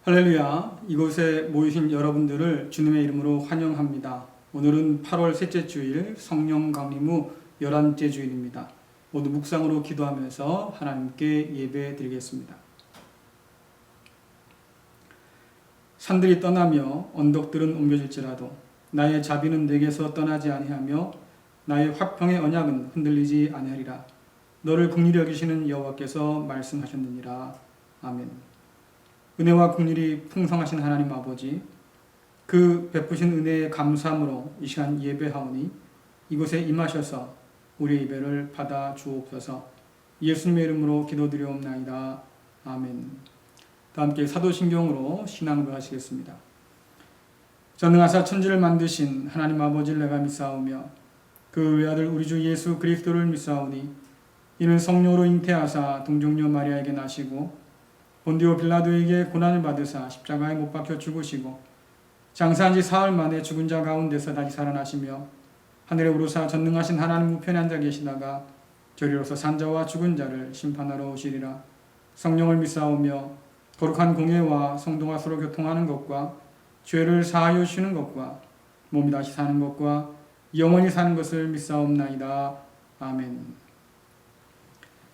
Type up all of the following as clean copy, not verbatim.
할렐루야. 이곳에 모이신 여러분들을 주님의 이름으로 환영합니다. 오늘은 8월 셋째 주일 성령 강림 후 11째 주일입니다. 모두 묵상으로 기도하면서 하나님께 예배 드리겠습니다. 산들이 떠나며 언덕들은 옮겨질지라도 나의 자비는 내게서 떠나지 아니하며 나의 화평의 언약은 흔들리지 아니하리라. 너를 긍휼히 여기시는 여호와께서 말씀하셨느니라. 아멘. 은혜와 긍휼이 풍성하신 하나님 아버지, 그 베푸신 은혜에 감사함으로 이 시간 예배하오니 이곳에 임하셔서 우리의 예배를 받아 주옵소서. 예수님의 이름으로 기도드리옵나이다. 아멘. 다 함께 사도신경으로 신앙을 하시겠습니다. 전능하사 천지를 만드신 하나님 아버지를 내가 믿사오며 그 외아들 우리 주 예수 그리스도를 믿사오니 이는 성령으로 잉태하사 동정녀 마리아에게 나시고 본디오 빌라도에게 고난을 받으사 십자가에 못 박혀 죽으시고 장사한 지 사흘 만에 죽은 자 가운데서 다시 살아나시며 하늘에 오르사 전능하신 하나님 우편에 앉아 계시다가 저리로서 산자와 죽은 자를 심판하러 오시리라. 성령을 믿사오며 거룩한 공예와 성도가 서로 교통하는 것과 죄를 사하여 주시는 것과 몸이 다시 사는 것과 영원히 사는 것을 믿사옵나이다. 아멘.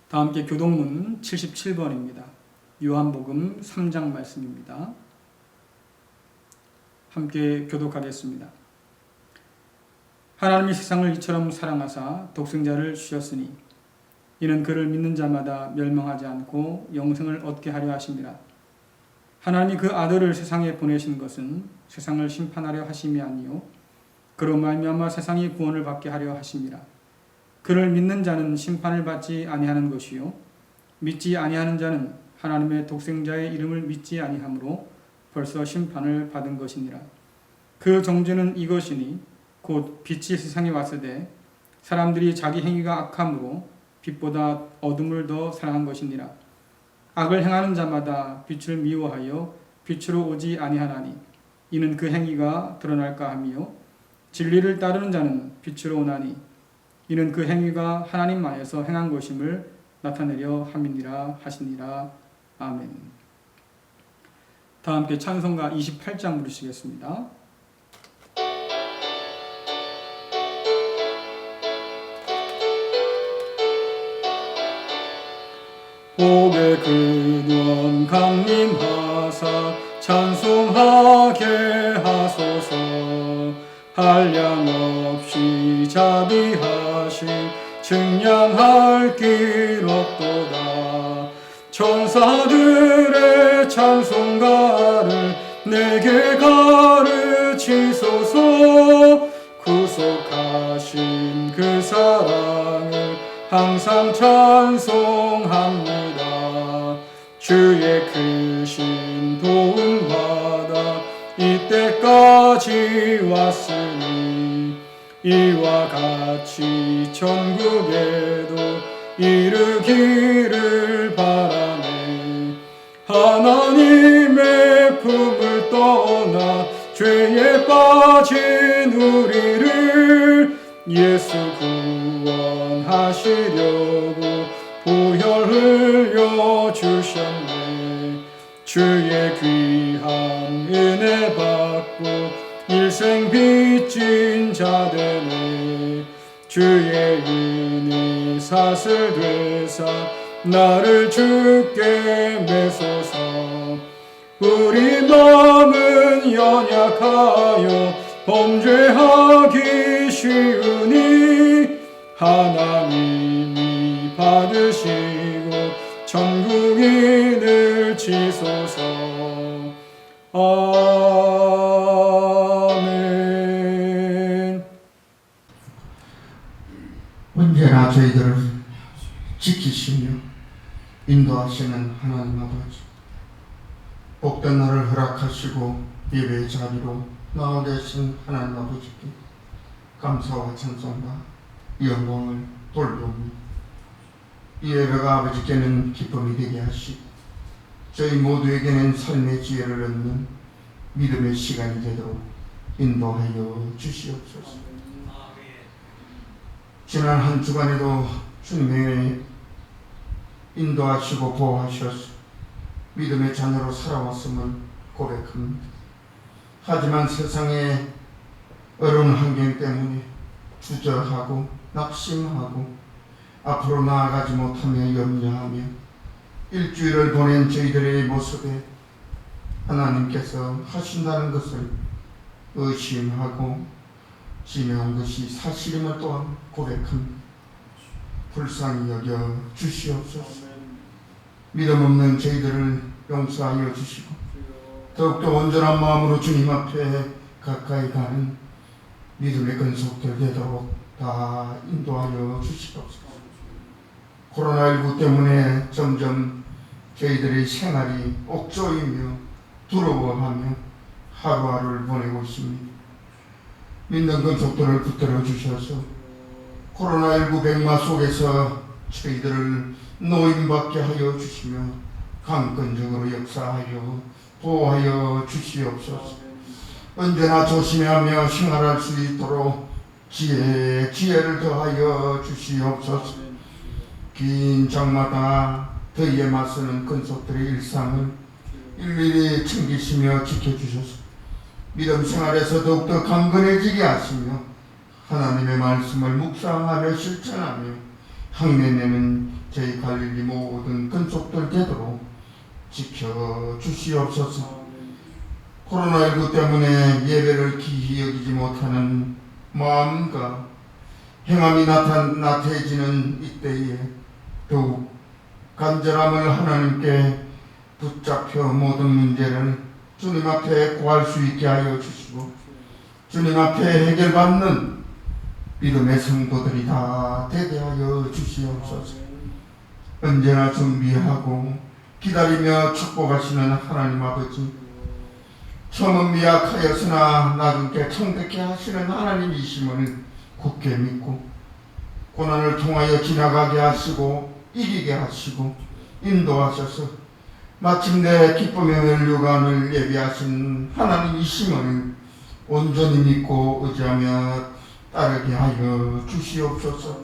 다 함께 교동문 77번입니다. 요한복음 3장 말씀입니다. 함께 교독하겠습니다. 하나님이 세상을 이처럼 사랑하사 독생자를 주셨으니 이는 그를 믿는 자마다 멸망하지 않고 영생을 얻게 하려 하심이라. 하나님이 그 아들을 세상에 보내신 것은 세상을 심판하려 하심이 아니요 그로 말미암아 세상이 구원을 받게 하려 하심이라. 그를 믿는 자는 심판을 받지 아니하는 것이요 믿지 아니하는 자는 하나님의 독생자의 이름을 믿지 아니하므로 벌써 심판을 받은 것이니라. 그 정죄는 이것이니 곧 빛이 세상에 왔으되 사람들이 자기 행위가 악함으로 빛보다 어둠을 더 사랑한 것이니라. 악을 행하는 자마다 빛을 미워하여 빛으로 오지 아니하나니 이는 그 행위가 드러날까 하며 진리를 따르는 자는 빛으로 오나니 이는 그 행위가 하나님 안에서 행한 것임을 나타내려 함이니라 하시니라. 아멘. 다 함께 찬송가 28장 부르시겠습니다. 복의 근원 강림하사 찬송하게 하소서. 한량없이 자비하시 증량할 길 없도다. 천사들의 찬송가를 내게 가르치소서. 구속하신 그 사랑을 항상 찬송합니다. 주의 크신 도움 받아 이때까지 왔으니 이와 같이 천국에도 이르기를 바라네. 하나님의 품을 떠나 죄에 빠진 우리를 예수 구원하시려고 보혈 흘려 주셨네. 주의 귀한 은혜 받고 일생 빚진 자 되네. 주의 은혜 사슬 되사 나를 주께 매소서. 우리 마음은 연약하여 범죄하기 쉬우니 하나님이 받으시고 천국인을 치소서. 아멘. 언제나 저희들을 지키시며 인도하시는 하나님 아버지, 복된 날을 허락하시고 예배의 자리로 나와 계신 하나님 아버지께 감사와 찬송과 영광을 돌려옵니다. 이 예배가 아버지께는 기쁨이 되게 하시고 저희 모두에게는 삶의 지혜를 얻는 믿음의 시간이 되도록 인도하여 주시옵소서. 지난 한 주간에도 주님의 인도하시고 보호하셔서 믿음의 자녀로 살아왔음을 고백합니다. 하지만 세상의 어려운 환경 때문에 주저하고 낙심하고 앞으로 나아가지 못하며 염려하며 일주일을 보낸 저희들의 모습에 하나님께서 하신다는 것을 의심하고 지명한 것이 사실임을 또한 고백합니다. 불쌍히 여겨 주시옵소서. 믿음 없는 저희들을 용서하여 주시고 더욱더 온전한 마음으로 주님 앞에 가까이 가는 믿음의 근속들 되도록 다 인도하여 주시옵소서. 코로나19 때문에 점점 저희들의 생활이 옥조이며 두려워하며 하루하루를 보내고 있습니다. 믿는 근속들을 붙들어 주셔서 코로나19 백마 속에서 저희들을 노임받게 하여 주시며 강권적으로 역사하여 보호하여 주시옵소서. 언제나 조심하며 생활할 수 있도록 지혜를 더하여 주시옵소서. 긴 장마다 더위에 맞서는 근속들의 일상을 일일이 챙기시며 지켜주셔서 믿음 생활에서 더욱더 강건해지게 하시며 하나님의 말씀을 묵상하며 실천하며 향내내는 저희 갈릴리 모든 근속들 되도록 지켜주시옵소서. 코로나19 때문에 예배를 기히 여기지 못하는 마음과 행함이 나태해지는 이때에 더욱 간절함을 하나님께 붙잡혀 모든 문제를 주님 앞에 구할 수 있게 하여 주시고 주님 앞에 해결받는 믿음의 성도들이 다 되게 하여 주시옵소서. 언제나 준비하고 기다리며 축복하시는 하나님 아버지, 처음은 미약하였으나 나중에 청백케 하시는 하나님이심을 굳게 믿고 고난을 통하여 지나가게 하시고 이기게 하시고 인도하셔서 마침내 기쁨의 멸류관을 예비하신 하나님이심을 온전히 믿고 의지하며 따르게 하여 주시옵소서.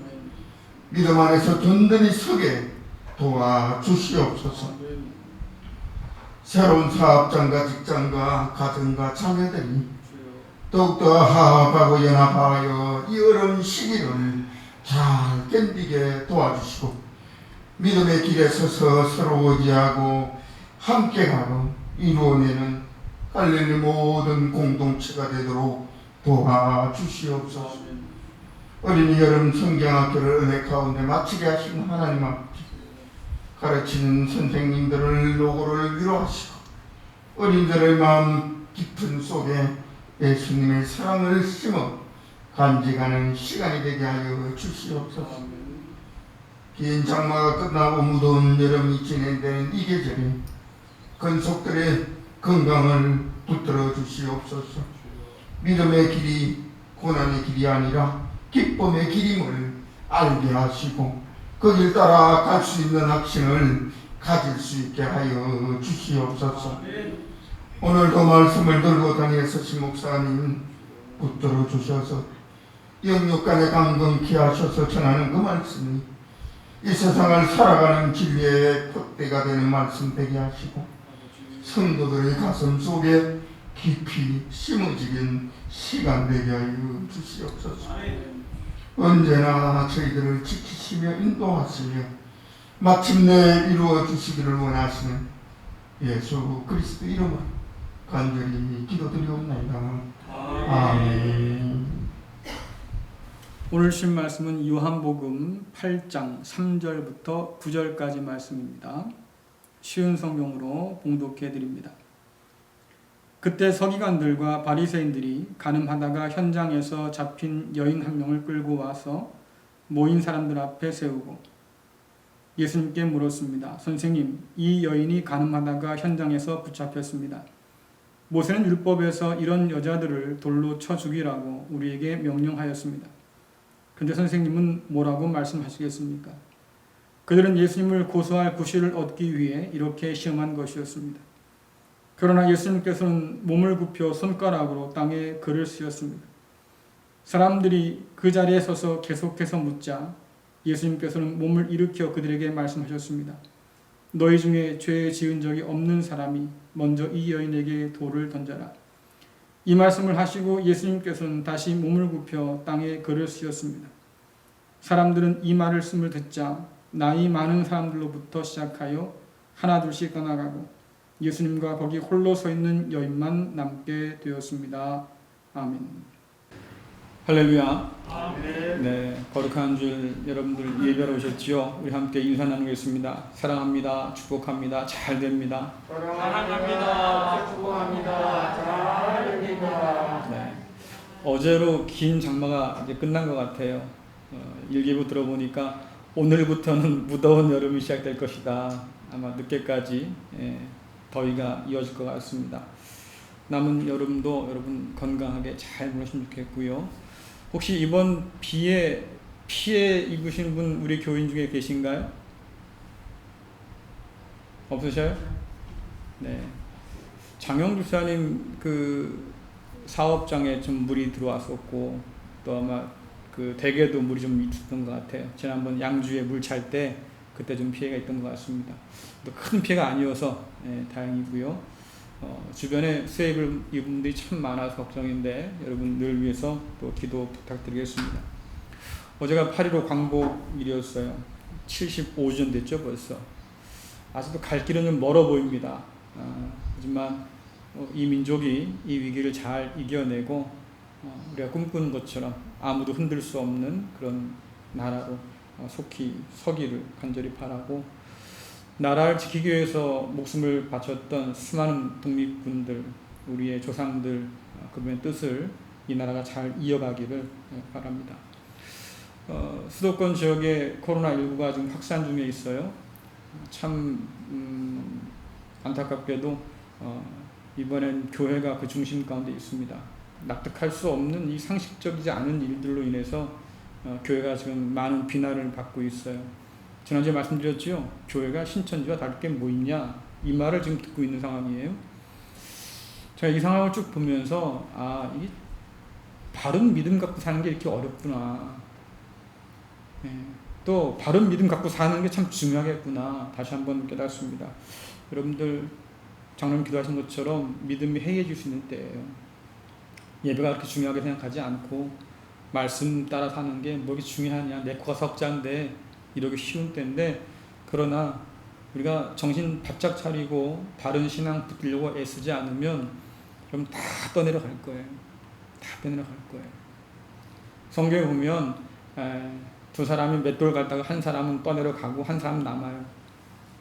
믿음 안에서 든든히 서게 도와주시옵소서. 새로운 사업장과 직장과 가정과 자녀들이 더욱더 화합하고 연합하여 이 어려운 시기를 잘 견디게 도와주시고 믿음의 길에 서서 서로 의지하고 함께 가고 이루어내는 갈릴리 모든 공동체가 되도록 도와주시옵소서. 어린이 여름 성경학교를 은혜 가운데 마치게 하신 하나님 아버지, 가르치는 선생님들을 노고를 위로하시고 어린이들의 마음 깊은 속에 예수님의 사랑을 심어 간직하는 시간이 되게 하여 주시옵소서. 긴 장마가 끝나고 무더운 여름이 진행되는 이 계절에 근속들의 건강을 붙들어 주시옵소서. 믿음의 길이 고난의 길이 아니라 기쁨의 길임을 알게 하시고 그 길 따라 갈 수 있는 확신을 가질 수 있게 하여 주시옵소서. 오늘도 말씀을 들고 다니셔서 목사님 붙들어 주셔서 영육간에 강건케 하셔서 전하는 그 말씀이 이 세상을 살아가는 진리의 푯대가 되는 말씀 되게 하시고 성도들의 가슴 속에 깊이 심어지는 시간 되게 하여 주시옵소서. 언제나 저희들을 지키시며 인도하시며 마침내 이루어 주시기를 원하시는 예수 그리스도 이름으로 간절히 기도드리옵나이다. 아멘. 오늘 신 말씀은 요한복음 8장 3절부터 9절까지 말씀입니다. 쉬운 성경으로 봉독해 드립니다. 그때 서기관들과 바리새인들이 간음하다가 현장에서 잡힌 여인 한 명을 끌고 와서 모인 사람들 앞에 세우고 예수님께 물었습니다. 선생님, 이 여인이 간음하다가 현장에서 붙잡혔습니다. 모세는 율법에서 이런 여자들을 돌로 쳐 죽이라고 우리에게 명령하였습니다. 그런데 선생님은 뭐라고 말씀하시겠습니까? 그들은 예수님을 고소할 구실을 얻기 위해 이렇게 시험한 것이었습니다. 그러나 예수님께서는 몸을 굽혀 손가락으로 땅에 글을 쓰였습니다. 사람들이 그 자리에 서서 계속해서 묻자 예수님께서는 몸을 일으켜 그들에게 말씀하셨습니다. 너희 중에 죄 지은 적이 없는 사람이 먼저 이 여인에게 돌을 던져라. 이 말씀을 하시고 예수님께서는 다시 몸을 굽혀 땅에 걸을 씌웠습니다. 사람들은 이 말씀을 듣자 나이 많은 사람들로부터 시작하여 하나둘씩 떠나가고 예수님과 거기 홀로 서 있는 여인만 남게 되었습니다. 아멘. 할렐루야. 아멘. 네, 거룩한 주일 여러분들 예배하러 오셨지요? 우리 함께 인사 나누겠습니다. 사랑합니다. 축복합니다. 잘 됩니다. 사랑합니다. 축복합니다. 잘 됩니다. 네, 어제로 긴 장마가 이제 끝난 것 같아요. 일기부 들어보니까 오늘부터는 무더운 여름이 시작될 것이다. 아마 늦게까지 더위가 이어질 것 같습니다. 남은 여름도 여러분 건강하게 잘 보내시면 좋겠고요. 혹시 이번 비에 피해 입으신 분 우리 교인 중에 계신가요? 없으셔요? 네. 장영 집사님 그 사업장에 좀 물이 들어왔었고 또 아마 그 댁에도 물이 좀 있었던 것 같아요. 지난번 양주에 물 찰 때 그때 좀 피해가 있던 것 같습니다. 또 큰 피해가 아니어서 다행이고요. 주변에 수해를 입은 분들이 참 많아서 걱정인데 여러분들 위해서 또 기도 부탁드리겠습니다. 어제가 8.15 광복일이었어요. 75년 됐죠 벌써. 아직도 갈 길은 좀 멀어 보입니다. 하지만 이 민족이 이 위기를 잘 이겨내고 우리가 꿈꾸는 것처럼 아무도 흔들 수 없는 그런 나라로 속히 서기를 간절히 바라고, 나라를 지키기 위해서 목숨을 바쳤던 수많은 독립군들, 우리의 조상들, 그분의 뜻을 이 나라가 잘 이어가기를 바랍니다. 수도권 지역에 코로나19가 지금 확산 중에 있어요. 참 안타깝게도 이번엔 교회가 그 중심 가운데 있습니다. 납득할 수 없는 이 상식적이지 않은 일들로 인해서 교회가 지금 많은 비난을 받고 있어요. 지난주에 말씀드렸죠. 교회가 신천지와 다를 게 뭐 있냐, 이 말을 지금 듣고 있는 상황이에요. 제가 이 상황을 쭉 보면서 이게 바른 믿음 갖고 사는 게 이렇게 어렵구나, 또 바른 믿음 갖고 사는 게 참 중요하겠구나 다시 한번 깨닫습니다. 여러분들 장로님 기도하신 것처럼 믿음이 해이해질 수 있는 때예요. 예배가 그렇게 중요하게 생각하지 않고 말씀 따라 사는 게 뭐 이렇게 중요하냐, 내 코가 석자인데 이러기 쉬운 때인데, 그러나 우리가 정신 바짝 차리고 바른 신앙 붙들려고 애쓰지 않으면 그럼 다 떠내려갈 거예요. 다 떠내려갈 거예요. 성경에 보면 두 사람이 맷돌 갈다가 한 사람은 떠내려가고 한 사람은 남아요.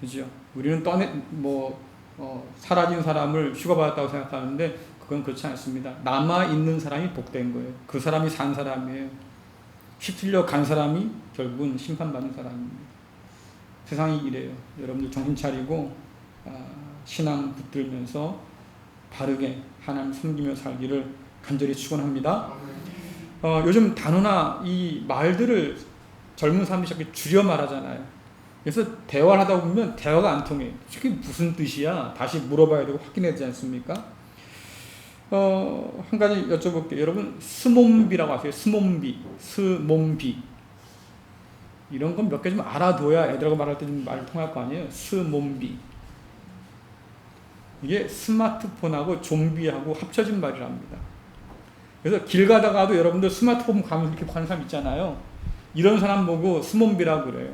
그죠? 우리는 사라진 사람을 휴가받았다고 생각하는데 그건 그렇지 않습니다. 남아있는 사람이 복된 거예요. 그 사람이 산 사람이에요. 휩쓸려 간 사람이 결국은 심판받는 사람입니다. 세상이 이래요. 여러분들 정신 차리고 신앙 붙들면서 바르게 하나님 섬기며 살기를 간절히 축원합니다. 요즘 단어나 이 말들을 젊은 사람들이 자꾸 줄여 말하잖아요. 그래서 대화를 하다 보면 대화가 안 통해요. 그게 무슨 뜻이야? 다시 물어봐야 되고 확인해야 되지 않습니까? 한 가지 여쭤볼게요. 여러분, 스몬비라고 아세요? 스몬비. 이런 건 몇 개 좀 알아둬야 애들하고 말할 때 좀 말 통할 거 아니에요? 스몬비. 이게 스마트폰하고 좀비하고 합쳐진 말이랍니다. 그래서 길 가다가도 여러분들 스마트폰 가면서 이렇게 하는 사람 있잖아요. 이런 사람 보고 스몬비라고 그래요.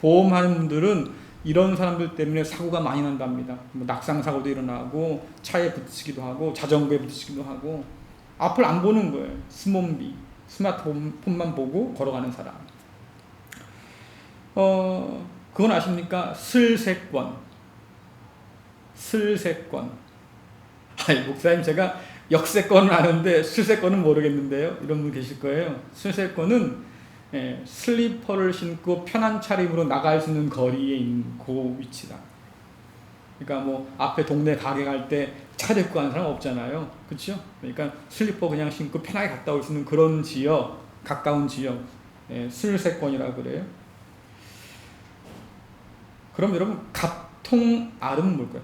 보험하는 분들은 이런 사람들 때문에 사고가 많이 난답니다. 낙상 사고도 일어나고 차에 부딪히기도 하고 자전거에 부딪히기도 하고, 앞을 안 보는 거예요. 스몬비. 스마트폰만 보고 걸어가는 사람. 그건 아십니까? 슬세권. 목사님, 제가 역세권은 아는데 슬세권은 모르겠는데요. 이런 분 계실 거예요. 슬세권은 슬리퍼를 신고 편한 차림으로 나갈 수 있는 거리에 있는 그 위치다. 그러니까 뭐 앞에 동네 가게 갈 때 차 데리고 가는 사람 없잖아요. 그렇죠? 그러니까 슬리퍼 그냥 신고 편하게 갔다 올 수 있는 그런 지역, 가까운 지역, 슬세권이라고 그래요. 그럼 여러분, 갑통알은 뭘까요?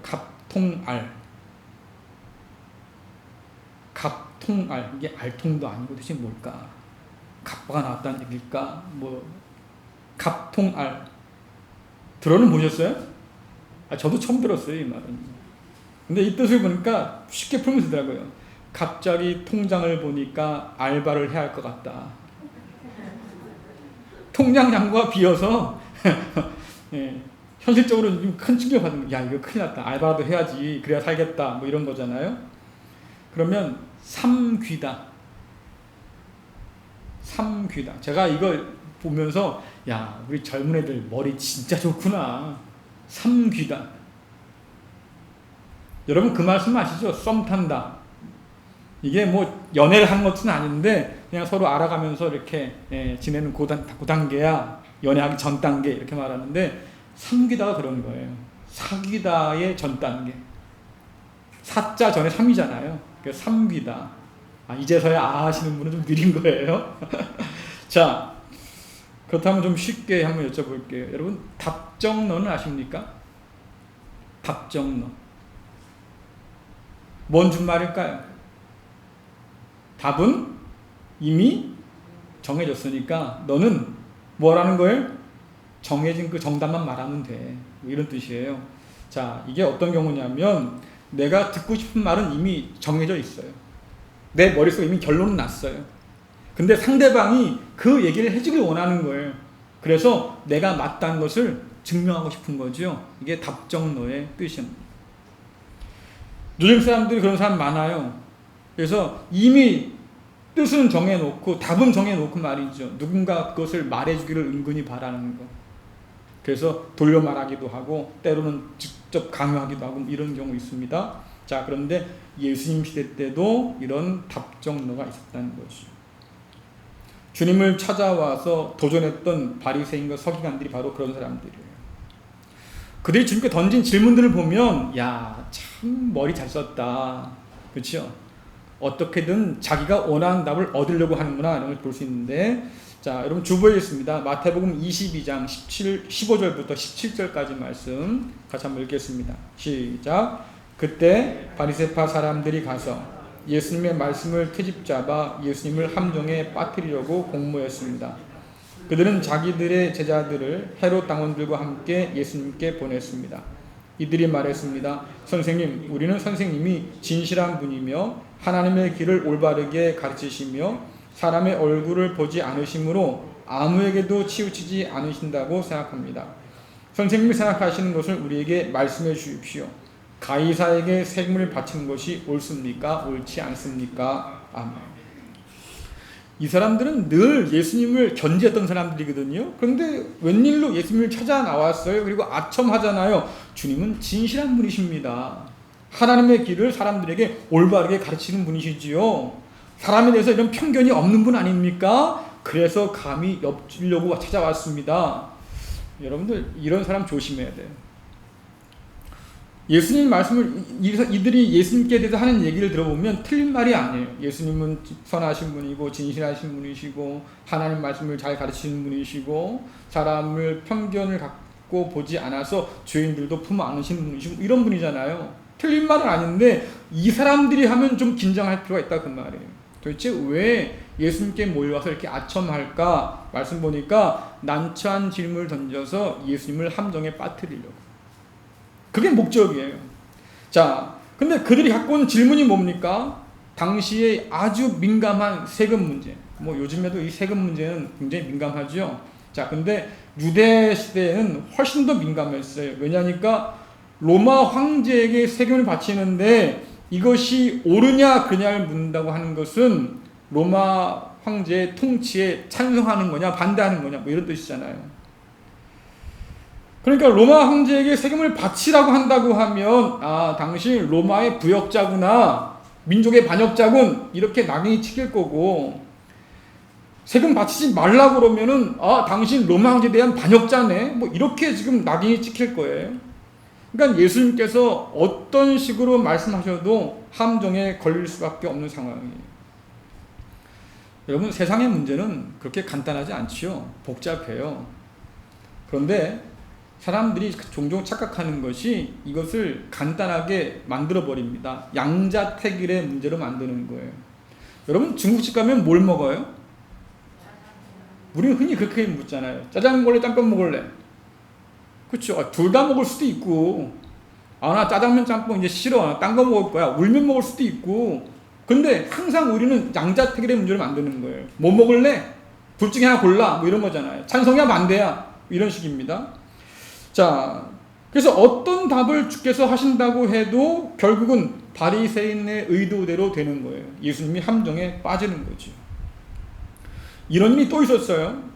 갑통알. 이게 알통도 아니고 도대체 뭘까? 갑바가 나왔다는 얘기일까? 갑통알. 들어는 보셨어요? 저도 처음 들었어요, 이 말은. 근데 이 뜻을 보니까 쉽게 풀면 되더라고요. 갑자기 통장을 보니까 알바를 해야 할 것 같다. 통장 잔고가 비어서 예, 현실적으로 좀 큰 충격을 받는 거예요. 야, 이거 큰일 났다. 알바도 해야지. 그래야 살겠다. 뭐 이런 거잖아요. 그러면 삼귀다. 삼귀다. 제가 이걸 보면서 야, 우리 젊은 애들 머리 진짜 좋구나. 삼귀다. 여러분 그 말씀 아시죠? 썸 탄다. 이게 뭐 연애를 하는 것은 아닌데 그냥 서로 알아가면서 이렇게 지내는 그 단계야. 연애하기 전 단계 이렇게 말하는데 삼귀다가 그런 거예요. 사귀다의 전 단계. 사자 전에 삼이잖아요. 그래서 삼귀다. 이제서야 하시는 분은 좀 느린 거예요. 자, 그렇다면 좀 쉽게 한번 여쭤볼게요. 여러분 답정너는 아십니까? 답정너. 뭔 준말일까요? 답은 이미 정해졌으니까 너는 뭐라는 거예요? 정해진 그 정답만 말하면 돼. 이런 뜻이에요. 자, 이게 어떤 경우냐면 내가 듣고 싶은 말은 이미 정해져 있어요. 내 머릿속에 이미 결론은 났어요. 근데 상대방이 그 얘기를 해주길 원하는 거예요. 그래서 내가 맞다는 것을 증명하고 싶은 거죠. 이게 답정너의 뜻입니다. 요즘 사람들이 그런 사람 많아요. 그래서 이미 뜻은 정해놓고 답은 정해놓고 말이죠. 누군가 그것을 말해주기를 은근히 바라는 거. 그래서 돌려 말하기도 하고 때로는 직접 강요하기도 하고 이런 경우 있습니다. 자, 그런데 예수님 시대 때도 이런 답정너가 있었다는 것이죠. 주님을 찾아와서 도전했던 바리새인과 서기관들이 바로 그런 사람들이에요. 그들이 주님께 던진 질문들을 보면 야, 참 머리 잘 썼다. 그렇죠? 어떻게든 자기가 원하는 답을 얻으려고 하는구나 이런 걸 볼 수 있는데, 자, 여러분 주보에 있습니다. 마태복음 22장 15절부터 17절까지 말씀 같이 한번 읽겠습니다. 시작. 그때 바리새파 사람들이 가서 예수님의 말씀을 트집잡아 예수님을 함정에 빠뜨리려고 공모했습니다. 그들은 자기들의 제자들을 헤롯 당원들과 함께 예수님께 보냈습니다. 이들이 말했습니다. 선생님, 우리는 선생님이 진실한 분이며 하나님의 길을 올바르게 가르치시며 사람의 얼굴을 보지 않으시므로 아무에게도 치우치지 않으신다고 생각합니다. 선생님이 생각하시는 것을 우리에게 말씀해 주십시오. 가이사에게 세금을 바치는 것이 옳습니까? 옳지 않습니까? 아멘. 이 사람들은 늘 예수님을 견지했던 사람들이거든요. 그런데 웬일로 예수님을 찾아 나왔어요. 그리고 아첨하잖아요. 주님은 진실한 분이십니다. 하나님의 길을 사람들에게 올바르게 가르치는 분이시지요. 사람에 대해서 이런 편견이 없는 분 아닙니까? 그래서 감히 엿주려고 찾아왔습니다. 여러분들 이런 사람 조심해야 돼요. 예수님 말씀을 이들이 예수님께 대해서 하는 얘기를 들어보면 틀린 말이 아니에요. 예수님은 선하신 분이고 진실하신 분이시고 하나님 말씀을 잘 가르치는 분이시고 사람을 편견을 갖고 보지 않아서 죄인들도 품 안으시는 분이시고 이런 분이잖아요. 틀린 말은 아닌데 이 사람들이 하면 좀 긴장할 필요가 있다 그 말이에요. 도대체 왜 예수님께 모여와서 이렇게 아첨할까? 말씀 보니까 난처한 질문을 던져서 예수님을 함정에 빠뜨리려고. 그게 목적이에요. 자, 근데 그들이 갖고 온 질문이 뭡니까? 당시에 아주 민감한 세금 문제. 뭐 요즘에도 이 세금 문제는 굉장히 민감하죠. 자, 근데 유대 시대에는 훨씬 더 민감했어요. 왜냐니까 로마 황제에게 세금을 바치는데 이것이 옳으냐 그냐를 묻는다고 하는 것은 로마 황제의 통치에 찬성하는 거냐 반대하는 거냐 뭐 이런 뜻이잖아요. 그러니까 로마 황제에게 세금을 바치라고 한다고 하면 당신 로마의 부역자구나, 민족의 반역자군 이렇게 낙인이 찍힐 거고, 세금 바치지 말라고 그러면은 당신 로마 황제에 대한 반역자네 뭐 이렇게 지금 낙인이 찍힐 거예요. 그러니까 예수님께서 어떤 식으로 말씀하셔도 함정에 걸릴 수밖에 없는 상황이에요. 여러분 세상의 문제는 그렇게 간단하지 않지요. 복잡해요. 그런데 사람들이 종종 착각하는 것이 이것을 간단하게 만들어버립니다. 양자택일의 문제로 만드는 거예요. 여러분 중국집 가면 뭘 먹어요? 우리는 흔히 그렇게 묻잖아요. 짜장 먹을래? 짬뽕 먹을래? 그렇죠. 둘 다 먹을 수도 있고, 나 짜장면 짬뽕 이제 싫어, 딴 거 먹을 거야, 울면 먹을 수도 있고. 근데 항상 우리는 양자택일의 문제를 만드는 거예요. 뭐 먹을래? 둘 중에 하나 골라, 뭐 이런 거잖아요. 찬성이야 반대야, 이런 식입니다. 자, 그래서 어떤 답을 주께서 하신다고 해도 결국은 바리새인의 의도대로 되는 거예요. 예수님이 함정에 빠지는 거죠. 이런 일이 또 있었어요.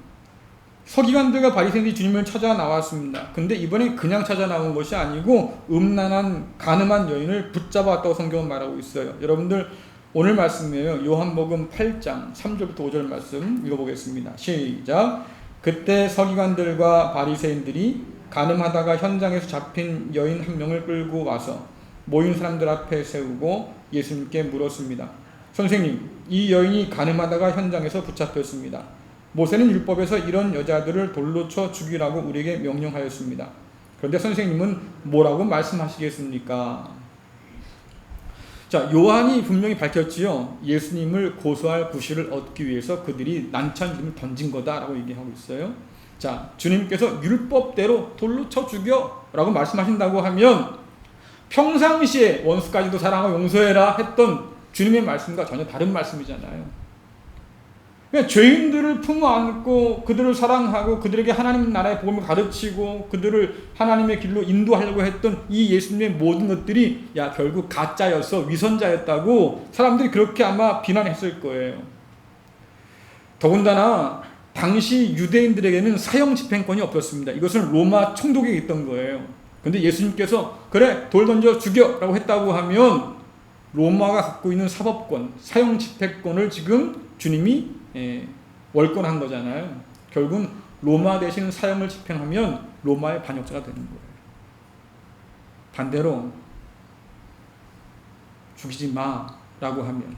서기관들과 바리새인들이 주님을 찾아 나왔습니다. 근데 이번엔 그냥 찾아 나온 것이 아니고 음란한 가늠한 여인을 붙잡았다고 성경은 말하고 있어요. 여러분들 오늘 말씀이에요. 요한복음 8장 3절부터 5절 말씀 읽어보겠습니다. 시작. 그때 서기관들과 바리새인들이 가늠하다가 현장에서 잡힌 여인 한 명을 끌고 와서 모인 사람들 앞에 세우고 예수님께 물었습니다. 선생님, 이 여인이 가늠하다가 현장에서 붙잡혔습니다. 모세는 율법에서 이런 여자들을 돌로 쳐 죽이라고 우리에게 명령하였습니다. 그런데 선생님은 뭐라고 말씀하시겠습니까? 자, 요한이 분명히 밝혔지요. 예수님을 고소할 구실을 얻기 위해서 그들이 난처한 주님을 던진 거다라고 얘기하고 있어요. 자, 주님께서 율법대로 돌로 쳐 죽여라고 말씀하신다고 하면 평상시에 원수까지도 사랑하고 용서해라 했던 주님의 말씀과 전혀 다른 말씀이잖아요. 그러니까 죄인들을 품어 안고 그들을 사랑하고 그들에게 하나님 나라의 복음을 가르치고 그들을 하나님의 길로 인도하려고 했던 이 예수님의 모든 것들이 결국 가짜였어, 위선자였다고 사람들이 그렇게 아마 비난했을 거예요. 더군다나 당시 유대인들에게는 사형 집행권이 없었습니다. 이것은 로마 총독에 있던 거예요. 근데 예수님께서 그래 돌 던져 죽여라고 했다고 하면 로마가 갖고 있는 사법권, 사형 집행권을 지금 주님이 월권한 거잖아요. 결국은 로마 대신 사형을 집행하면 로마의 반역자가 되는 거예요. 반대로 죽이지 마라고 하면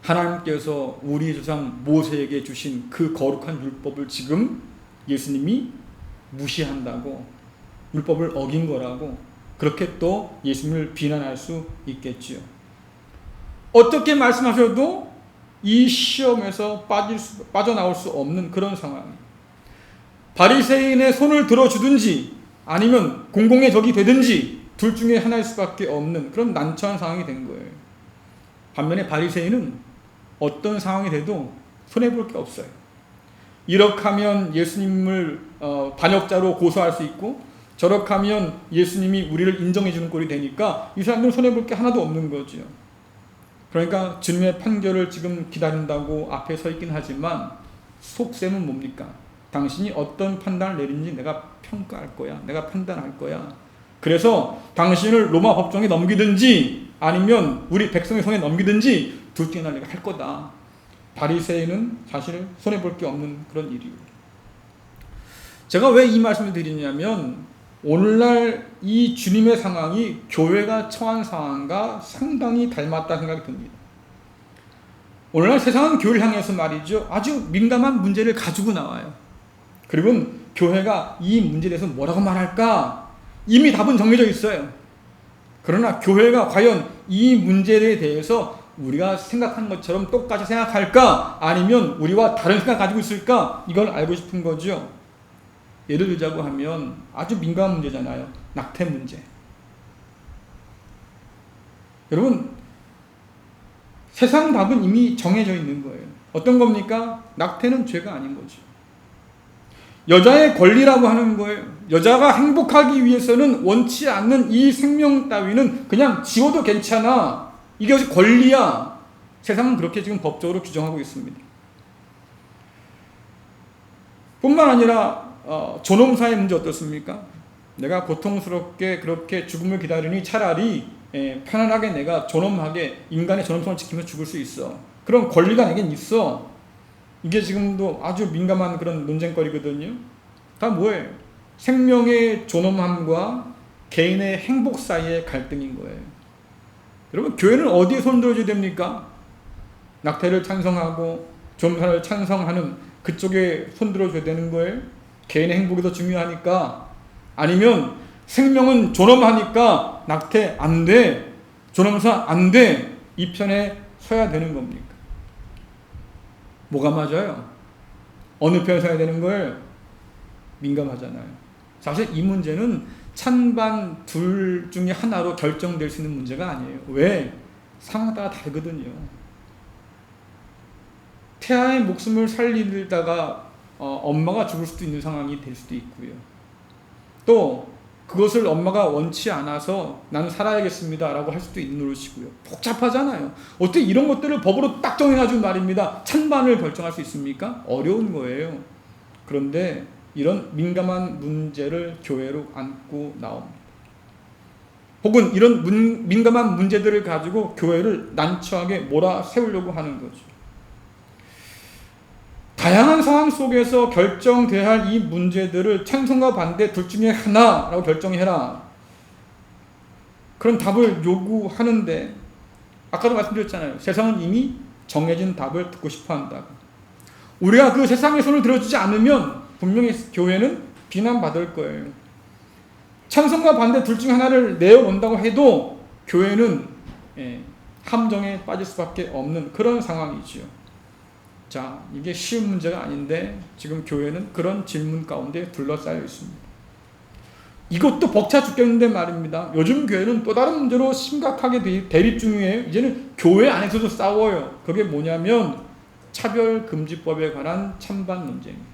하나님께서 우리 조상 모세에게 주신 그 거룩한 율법을 지금 예수님이 무시한다고, 율법을 어긴 거라고 그렇게 또 예수님을 비난할 수 있겠지요. 어떻게 말씀하셔도 이 시험에서 빠져나올 수 없는 그런 상황. 바리새인의 손을 들어주든지 아니면 공공의 적이 되든지 둘 중에 하나일 수밖에 없는 그런 난처한 상황이 된 거예요. 반면에 바리새인은 어떤 상황이 돼도 손해볼 게 없어요. 이렇게 하면 예수님을 반역자로 고소할 수 있고 저렇게 하면 예수님이 우리를 인정해 주는 꼴이 되니까 이 사람들은 손해볼 게 하나도 없는 거죠. 그러니까 주님의 판결을 지금 기다린다고 앞에 서 있긴 하지만 속셈은 뭡니까? 당신이 어떤 판단을 내리는지 내가 평가할 거야. 내가 판단할 거야. 그래서 당신을 로마 법정에 넘기든지 아니면 우리 백성의 손에 넘기든지 둘 중에 하나 내가 할 거다. 바리새인은 사실 손해볼 게 없는 그런 일이에요. 제가 왜 이 말씀을 드리냐면 오늘날 이 주님의 상황이 교회가 처한 상황과 상당히 닮았다 생각이 듭니다. 오늘날 세상은 교회를 향해서 말이죠. 아주 민감한 문제를 가지고 나와요. 그리고 교회가 이 문제에 대해서 뭐라고 말할까? 이미 답은 정해져 있어요. 그러나 교회가 과연 이 문제에 대해서 우리가 생각하는 것처럼 똑같이 생각할까? 아니면 우리와 다른 생각 가지고 있을까? 이걸 알고 싶은 거죠. 예를 들자고 하면 아주 민감한 문제잖아요. 낙태 문제. 여러분, 세상 답은 이미 정해져 있는 거예요. 어떤 겁니까? 낙태는 죄가 아닌 거죠. 여자의 권리라고 하는 거예요. 여자가 행복하기 위해서는 원치 않는 이 생명 따위는 그냥 지워도 괜찮아. 이게 권리야. 세상은 그렇게 지금 법적으로 규정하고 있습니다. 뿐만 아니라 존엄사의 문제 어떻습니까? 내가 고통스럽게 그렇게 죽음을 기다리니 차라리 편안하게 내가 존엄하게 인간의 존엄성을 지키면서 죽을 수 있어. 그런 권리가 내겐 있어. 이게 지금도 아주 민감한 그런 논쟁거리거든요. 다 뭐예요? 생명의 존엄함과 개인의 행복 사이의 갈등인 거예요. 여러분, 교회는 어디에 손들어줘야 됩니까? 낙태를 찬성하고 존엄사를 찬성하는 그쪽에 손들어줘야 되는 거예요? 개인의 행복이 더 중요하니까? 아니면 생명은 존엄하니까 낙태 안 돼, 존엄사 안 돼, 이 편에 서야 되는 겁니까? 뭐가 맞아요? 어느 편에 서야 되는 거예요? 민감하잖아요. 사실 이 문제는 찬반 둘 중에 하나로 결정될 수 있는 문제가 아니에요. 왜? 상황에 따라 다르거든요. 태아의 목숨을 살리다가 엄마가 죽을 수도 있는 상황이 될 수도 있고요. 또 그것을 엄마가 원치 않아서 나는 살아야겠습니다 라고 할 수도 있는 노릇이고요. 복잡하잖아요. 어떻게 이런 것들을 법으로 딱 정해가지고 말입니다. 찬반을 결정할 수 있습니까? 어려운 거예요. 그런데 이런 민감한 문제를 교회로 안고 나옵니다. 혹은 이런 민감한 문제들을 가지고 교회를 난처하게 몰아세우려고 하는 거죠. 다양한 상황 속에서 결정돼야 할 이 문제들을 찬성과 반대 둘 중에 하나라고 결정해라. 그런 답을 요구하는데 아까도 말씀드렸잖아요. 세상은 이미 정해진 답을 듣고 싶어 한다고. 우리가 그 세상의 손을 들어주지 않으면 분명히 교회는 비난받을 거예요. 찬성과 반대 둘 중에 하나를 내어놓는다고 해도 교회는 함정에 빠질 수밖에 없는 그런 상황이지요. 자, 이게 쉬운 문제가 아닌데 지금 교회는 그런 질문 가운데 둘러싸여 있습니다. 이것도 벅차 죽겠는데 말입니다. 요즘 교회는 또 다른 문제로 심각하게 대립 중이에요. 이제는 교회 안에서도 싸워요. 그게 뭐냐면 차별금지법에 관한 찬반 논쟁입니다.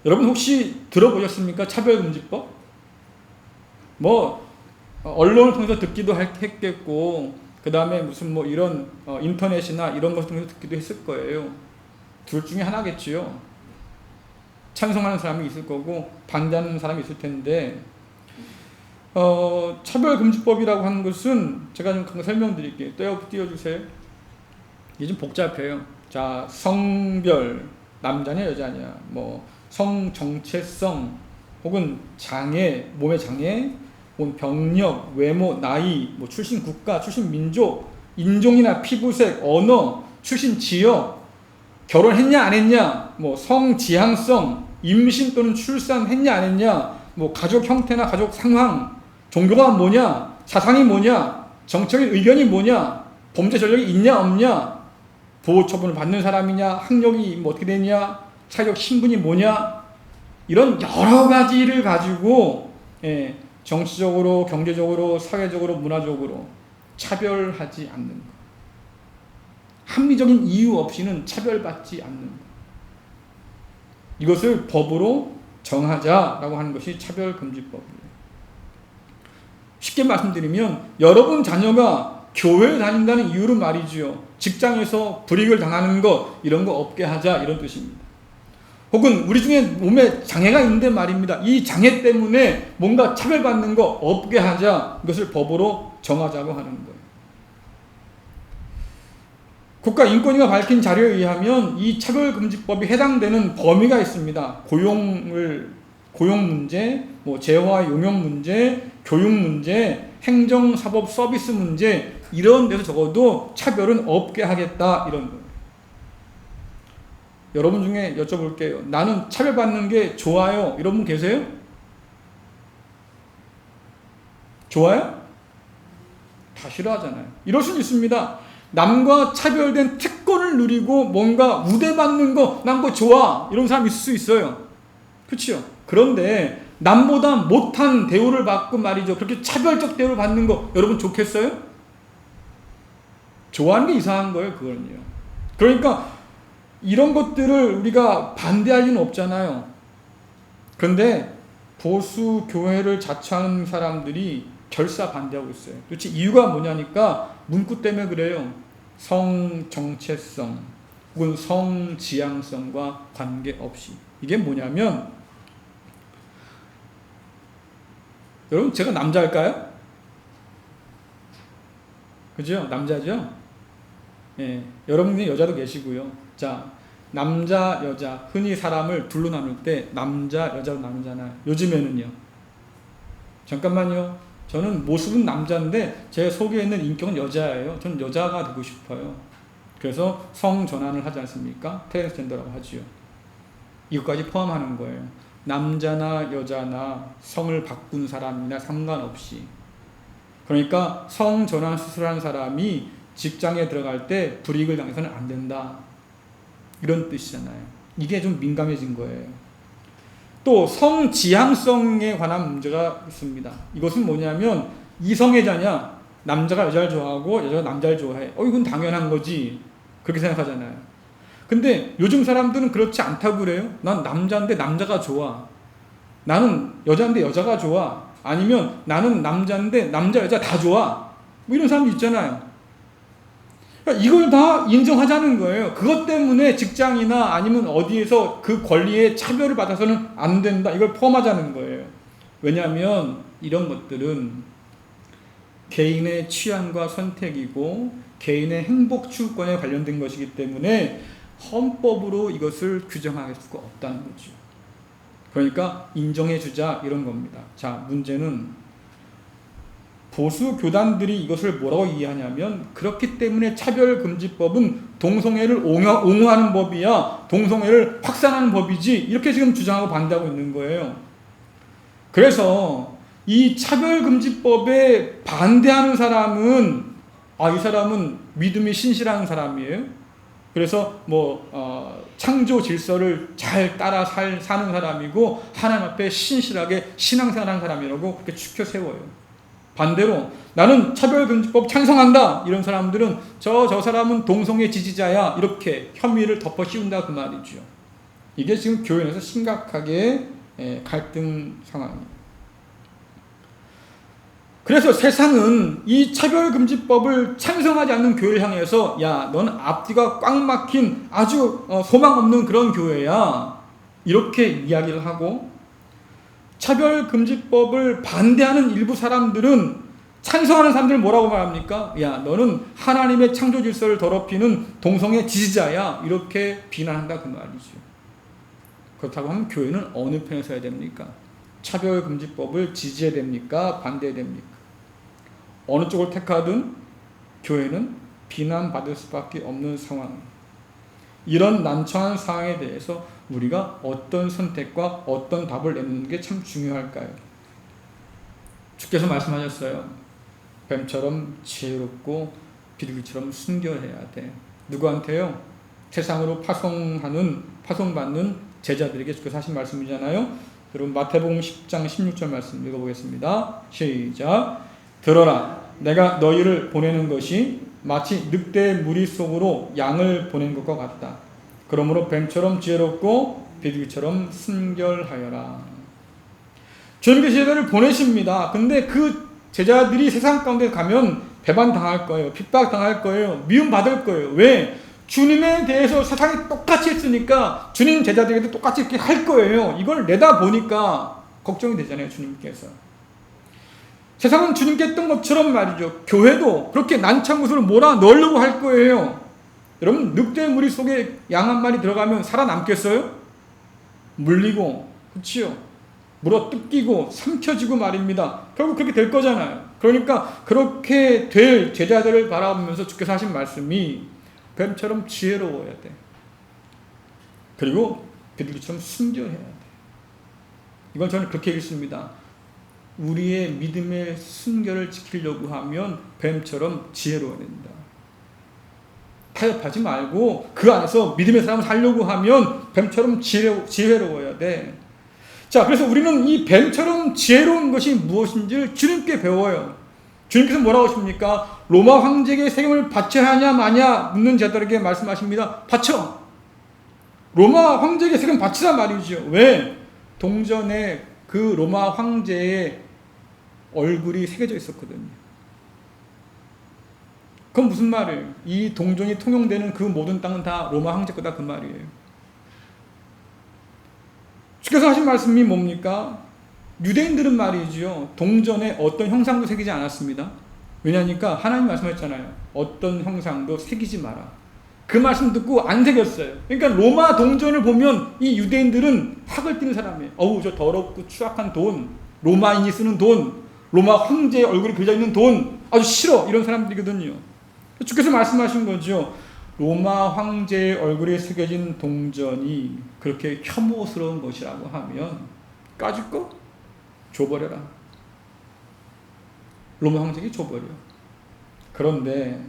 여러분 혹시 들어보셨습니까? 차별금지법? 언론을 통해서 듣기도 했겠고 그 다음에 무슨 이런 인터넷이나 이런 것을 통해서 듣기도 했을 거예요. 둘 중에 하나겠지요. 찬성하는 사람이 있을 거고 반대하는 사람이 있을 텐데 차별금지법이라고 하는 것은 제가 좀 설명드릴게요. 띄워주세요. 이게 좀 복잡해요. 자, 성별, 남자냐 여자냐, 성정체성 혹은 장애, 몸의 장애, 병력, 외모, 나이, 출신 국가, 출신 민족, 인종이나 피부색, 언어, 출신 지역, 결혼했냐 안 했냐, 성지향성, 임신 또는 출산했냐 안 했냐, 가족 형태나 가족 상황, 종교가 뭐냐, 사상이 뭐냐, 정책의 의견이 뭐냐, 범죄 전력이 있냐 없냐, 보호 처분을 받는 사람이냐, 학력이 어떻게 되냐, 사회적 신분이 뭐냐, 이런 여러 가지를 가지고 정치적으로, 경제적으로, 사회적으로, 문화적으로 차별하지 않는 것. 합리적인 이유 없이는 차별받지 않는 것. 이것을 법으로 정하자라고 하는 것이 차별금지법이에요. 쉽게 말씀드리면 여러분 자녀가 교회에 다닌다는 이유로 말이지요. 직장에서 불이익을 당하는 것 이런 거 없게 하자 이런 뜻입니다. 혹은 우리 중에 몸에 장애가 있는데 말입니다. 이 장애 때문에 뭔가 차별받는 거 없게 하자. 이것을 법으로 정하자고 하는 거예요. 국가인권위가 밝힌 자료에 의하면 이 차별금지법이 해당되는 범위가 있습니다. 고용 문제, 재화 용역 문제, 교육 문제, 행정사법 서비스 문제 이런 데서 적어도 차별은 없게 하겠다 이런 거예요. 여러분 중에 여쭤볼게요. 나는 차별받는 게 좋아요. 이런 분 계세요? 좋아요? 다 싫어하잖아요. 이럴 수는 있습니다. 남과 차별된 특권을 누리고 뭔가 우대받는 거, 난 그거 좋아. 이런 사람 있을 수 있어요. 그렇죠? 그런데 남보다 못한 대우를 받고 말이죠. 그렇게 차별적 대우를 받는 거 여러분 좋겠어요? 좋아하는 게 이상한 거예요. 그거는요. 그러니까 이런 것들을 우리가 반대할 리는 없잖아요. 그런데 보수 교회를 자처하는 사람들이 결사 반대하고 있어요. 도대체 이유가 뭐냐니까 문구 때문에 그래요. 성정체성 혹은 성지향성과 관계없이. 이게 뭐냐면 여러분 제가 남자일까요? 그죠? 남자죠? 예, 여러분 중에 여자도 계시고요. 자, 남자, 여자, 흔히 사람을 둘로 나눌 때 남자, 여자로 나누잖아요. 요즘에는요. 잠깐만요. 저는 모습은 남자인데 제 속에 있는 인격은 여자예요. 저는 여자가 되고 싶어요. 그래서 성전환을 하지 않습니까? 트랜스젠더라고 하지요. 이것까지 포함하는 거예요. 남자나 여자나 성을 바꾼 사람이나 상관없이. 그러니까 성전환 수술한 사람이 직장에 들어갈 때 불이익을 당해서는 안 된다. 이런 뜻이잖아요. 이게 좀 민감해진 거예요. 또 성지향성에 관한 문제가 있습니다. 이것은 뭐냐면 이성애자냐, 남자가 여자를 좋아하고 여자가 남자를 좋아해. 이건 당연한 거지. 그렇게 생각하잖아요. 근데 요즘 사람들은 그렇지 않다고 그래요. 난 남자인데 남자가 좋아. 나는 여자인데 여자가 좋아. 아니면 나는 남자인데 남자 여자 다 좋아. 뭐 이런 사람도 있잖아요. 그러니까 이걸 다 인정하자는 거예요. 그것 때문에 직장이나 아니면 어디에서 그 권리에 차별을 받아서는 안 된다. 이걸 포함하자는 거예요. 왜냐하면 이런 것들은 개인의 취향과 선택이고 개인의 행복 추구권에 관련된 것이기 때문에 헌법으로 이것을 규정할 수가 없다는 거죠. 그러니까 인정해주자 이런 겁니다. 자, 문제는 보수 교단들이 이것을 뭐라고 이해하냐면 그렇기 때문에 차별금지법은 동성애를 옹호하는 법이야, 동성애를 확산하는 법이지, 이렇게 지금 주장하고 반대하고 있는 거예요. 그래서 이 차별금지법에 반대하는 사람은 이 사람은 믿음이 신실한 사람이에요. 그래서 창조 질서를 잘 따라 사는 사람이고 하나님 앞에 신실하게 신앙생활하는 사람이라고 그렇게 추켜 세워요. 반대로 나는 차별금지법 찬성한다 이런 사람들은 저 사람은 동성애 지지자야 이렇게 혐의를 덮어 씌운다 그 말이죠. 이게 지금 교회 내에서 심각하게 갈등 상황이에요. 그래서 세상은 이 차별금지법을 찬성하지 않는 교회를 향해서 야, 넌 앞뒤가 꽉 막힌 아주 소망 없는 그런 교회야 이렇게 이야기를 하고, 차별금지법을 반대하는 일부 사람들은 찬성하는 사람들을 뭐라고 말합니까? 야, 너는 하나님의 창조 질서를 더럽히는 동성애 지지자야 이렇게 비난한다 그 말이죠. 그렇다고 하면 교회는 어느 편에 서야 됩니까? 차별금지법을 지지해야 됩니까? 반대해야 됩니까? 어느 쪽을 택하든 교회는 비난받을 수밖에 없는 상황. 이런 난처한 상황에 대해서 우리가 어떤 선택과 어떤 답을 내놓는 게 참 중요할까요? 주께서 말씀하셨어요. 뱀처럼 지혜롭고 비둘기처럼 순결해야 돼. 누구한테요? 세상으로 파송받는 제자들에게 주께서 하신 말씀이잖아요. 여러분 마태복음 10장 16절 말씀 읽어보겠습니다. 시작. 들어라, 내가 너희를 보내는 것이 마치 늑대의 무리 속으로 양을 보낸 것과 같다. 그러므로 뱀처럼 지혜롭고 비둘기처럼 순결하여라. 주님께서 제자들을 보내십니다. 근데 그 제자들이 세상 가운데 가면 배반당할 거예요. 핍박당할 거예요. 미움받을 거예요. 왜? 주님에 대해서 세상이 똑같이 했으니까 주님 제자들에게도 똑같이 이렇게 할 거예요. 이걸 내다보니까 걱정이 되잖아요. 주님께서. 세상은 주님께 했던 것처럼 말이죠. 교회도 그렇게 난처한 곳으로 몰아넣으려고 할 거예요. 여러분, 늑대 무리 속에 양 한 마리 들어가면 살아남겠어요? 물리고, 그치요? 물어 뜯기고 삼켜지고 말입니다. 결국 그렇게 될 거잖아요. 그러니까 그렇게 될 제자들을 바라보면서 주께서 하신 말씀이 뱀처럼 지혜로워야 돼. 그리고 비둘기처럼 순결해야 돼. 이건 저는 그렇게 읽습니다. 우리의 믿음의 순결을 지키려고 하면 뱀처럼 지혜로워야 된다. 타협하지 말고 그 안에서 믿음의 사람을 살려고 하면 뱀처럼 지혜로워야 돼. 자, 그래서 우리는 이 뱀처럼 지혜로운 것이 무엇인지를 주님께 배워요. 주님께서 뭐라고 하십니까? 로마 황제에게 세금을 바쳐야 하냐 마냐 묻는 자들에게 말씀하십니다. 바쳐. 로마 황제에게 세금 바치란 말이죠. 왜? 동전에 그 로마 황제의 얼굴이 새겨져 있었거든요. 그건 무슨 말이에요? 이 동전이 통용되는 그 모든 땅은 다 로마 황제 거다 그 말이에요. 주께서 하신 말씀이 뭡니까? 유대인들은 말이죠. 동전에 어떤 형상도 새기지 않았습니다. 왜냐니까 하나님 말씀하셨잖아요. 어떤 형상도 새기지 마라. 그 말씀 듣고 안 새겼어요. 그러니까 로마 동전을 보면 이 유대인들은 학을 띠는 사람이에요. 어우, 저 더럽고 추악한 돈, 로마인이 쓰는 돈, 로마 황제의 얼굴이 그려져 있는 돈, 아주 싫어. 이런 사람들이거든요. 주께서 말씀하신 거죠. 로마 황제의 얼굴에 새겨진 동전이 그렇게 혐오스러운 것이라고 하면 까짓 거 줘버려라. 로마 황제에게 줘버려. 그런데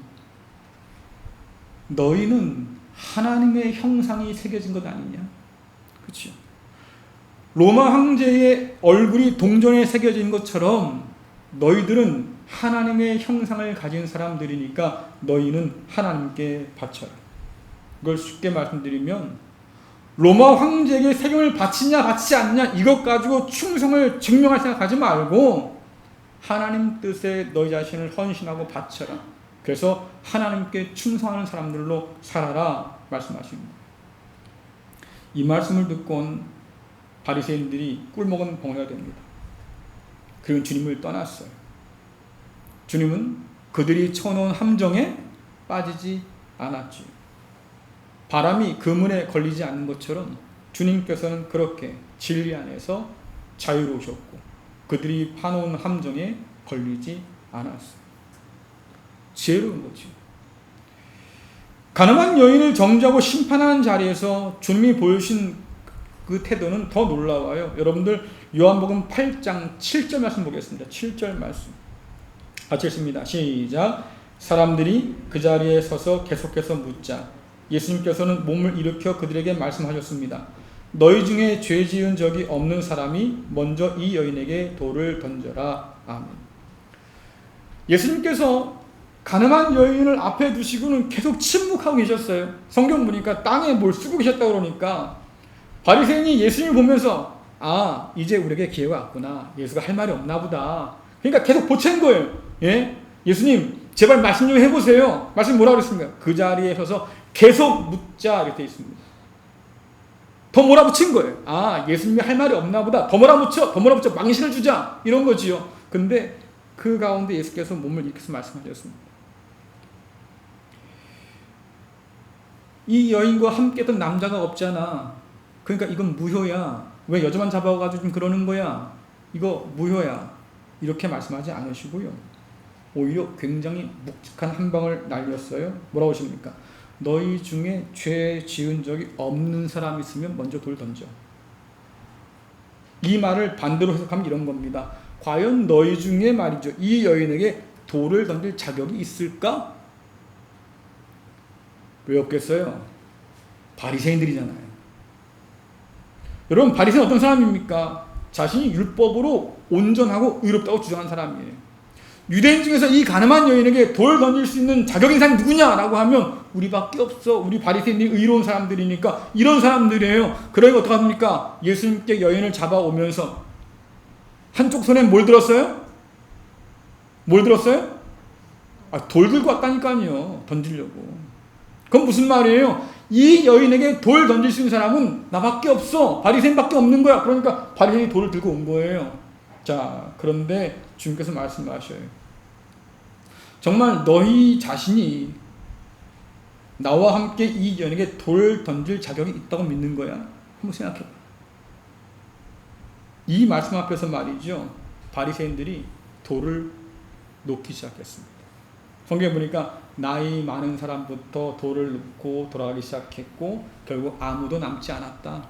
너희는 하나님의 형상이 새겨진 것 아니냐? 그렇죠? 로마 황제의 얼굴이 동전에 새겨진 것처럼 너희들은 하나님의 형상을 가진 사람들이니까 너희는 하나님께 바쳐라. 이걸 쉽게 말씀드리면 로마 황제에게 세금을 바치냐 바치지 않냐 이것 가지고 충성을 증명할 생각하지 말고 하나님 뜻에 너희 자신을 헌신하고 바쳐라. 그래서 하나님께 충성하는 사람들로 살아라 말씀하십니다. 이 말씀을 듣고 바리새인들이 꿀먹은 벙어리가 됩니다. 그리고 주님을 떠났어요. 주님은 그들이 쳐놓은 함정에 빠지지 않았지요. 바람이 그물에 걸리지 않는 것처럼 주님께서는 그렇게 진리 안에서 자유로우셨고 그들이 파놓은 함정에 걸리지 않았어요. 지혜로운 거죠. 가늠한 여인을 정죄하고 심판하는 자리에서 주님이 보여주신 그 태도는 더 놀라워요. 여러분들 요한복음 8장 7절 말씀 보겠습니다. 7절 말씀 같이 읽습니다. 시작. 사람들이 그 자리에 서서 계속해서 묻자 예수님께서는 몸을 일으켜 그들에게 말씀하셨습니다. 너희 중에 죄 지은 적이 없는 사람이 먼저 이 여인에게 돌을 던져라. 아멘. 예수님께서 가늠한 여인을 앞에 두시고는 계속 침묵하고 계셨어요. 성경 보니까 땅에 뭘 쓰고 계셨다고 그러니까 바리새인이 예수님을 보면서 아 이제 우리에게 기회가 왔구나. 예수가 할 말이 없나 보다. 그러니까 계속 보챈 거예요. 예? 예수님 제발 말씀 좀 해보세요. 말씀 뭐라고 그랬습니까? 그 자리에 서서 계속 묻자 이렇게 되어 있습니다. 더 몰아붙인 거예요. 아 예수님이 할 말이 없나 보다. 더 몰아붙여 망신을 주자 이런 거지요. 근데 그 가운데 예수께서 몸을 일으켜서 말씀하셨습니다. 이 여인과 함께 했던 남자가 없잖아. 그러니까 이건 무효야. 왜 여자만 잡아가지고 좀 그러는 거야. 이거 무효야. 이렇게 말씀하지 않으시고요. 오히려 굉장히 묵직한 한 방을 날렸어요. 뭐라고 하십니까? 너희 중에 죄 지은 적이 없는 사람이 있으면 먼저 돌 던져. 이 말을 반대로 해석하면 이런 겁니다. 과연 너희 중에 말이죠. 이 여인에게 돌을 던질 자격이 있을까? 왜 없겠어요? 바리새인들이잖아요. 여러분 바리새인 어떤 사람입니까? 자신이 율법으로 온전하고 의롭다고 주장한 사람이에요. 유대인 중에서 이 가늠한 여인에게 돌 던질 수 있는 자격 인상이 누구냐라고 하면 우리밖에 없어. 우리 바리새인들이 의로운 사람들이니까 이런 사람들이에요. 그러니까 어떡합니까? 예수님께 여인을 잡아오면서 한쪽 손에 뭘 들었어요? 뭘 들었어요? 돌 들고 왔다니까요. 던지려고. 그건 무슨 말이에요? 이 여인에게 돌 던질 수 있는 사람은 나밖에 없어. 바리새인밖에 없는 거야. 그러니까 바리새인이 돌을 들고 온 거예요. 자, 그런데 주님께서 말씀하셔요. 정말 너희 자신이 나와 함께 이 여인에게 돌 던질 자격이 있다고 믿는 거야? 한번 생각해봐. 이 말씀 앞에서 말이죠. 바리새인들이 돌을 놓기 시작했습니다. 성경에 보니까 나이 많은 사람부터 돌을 놓고 돌아가기 시작했고 결국 아무도 남지 않았다.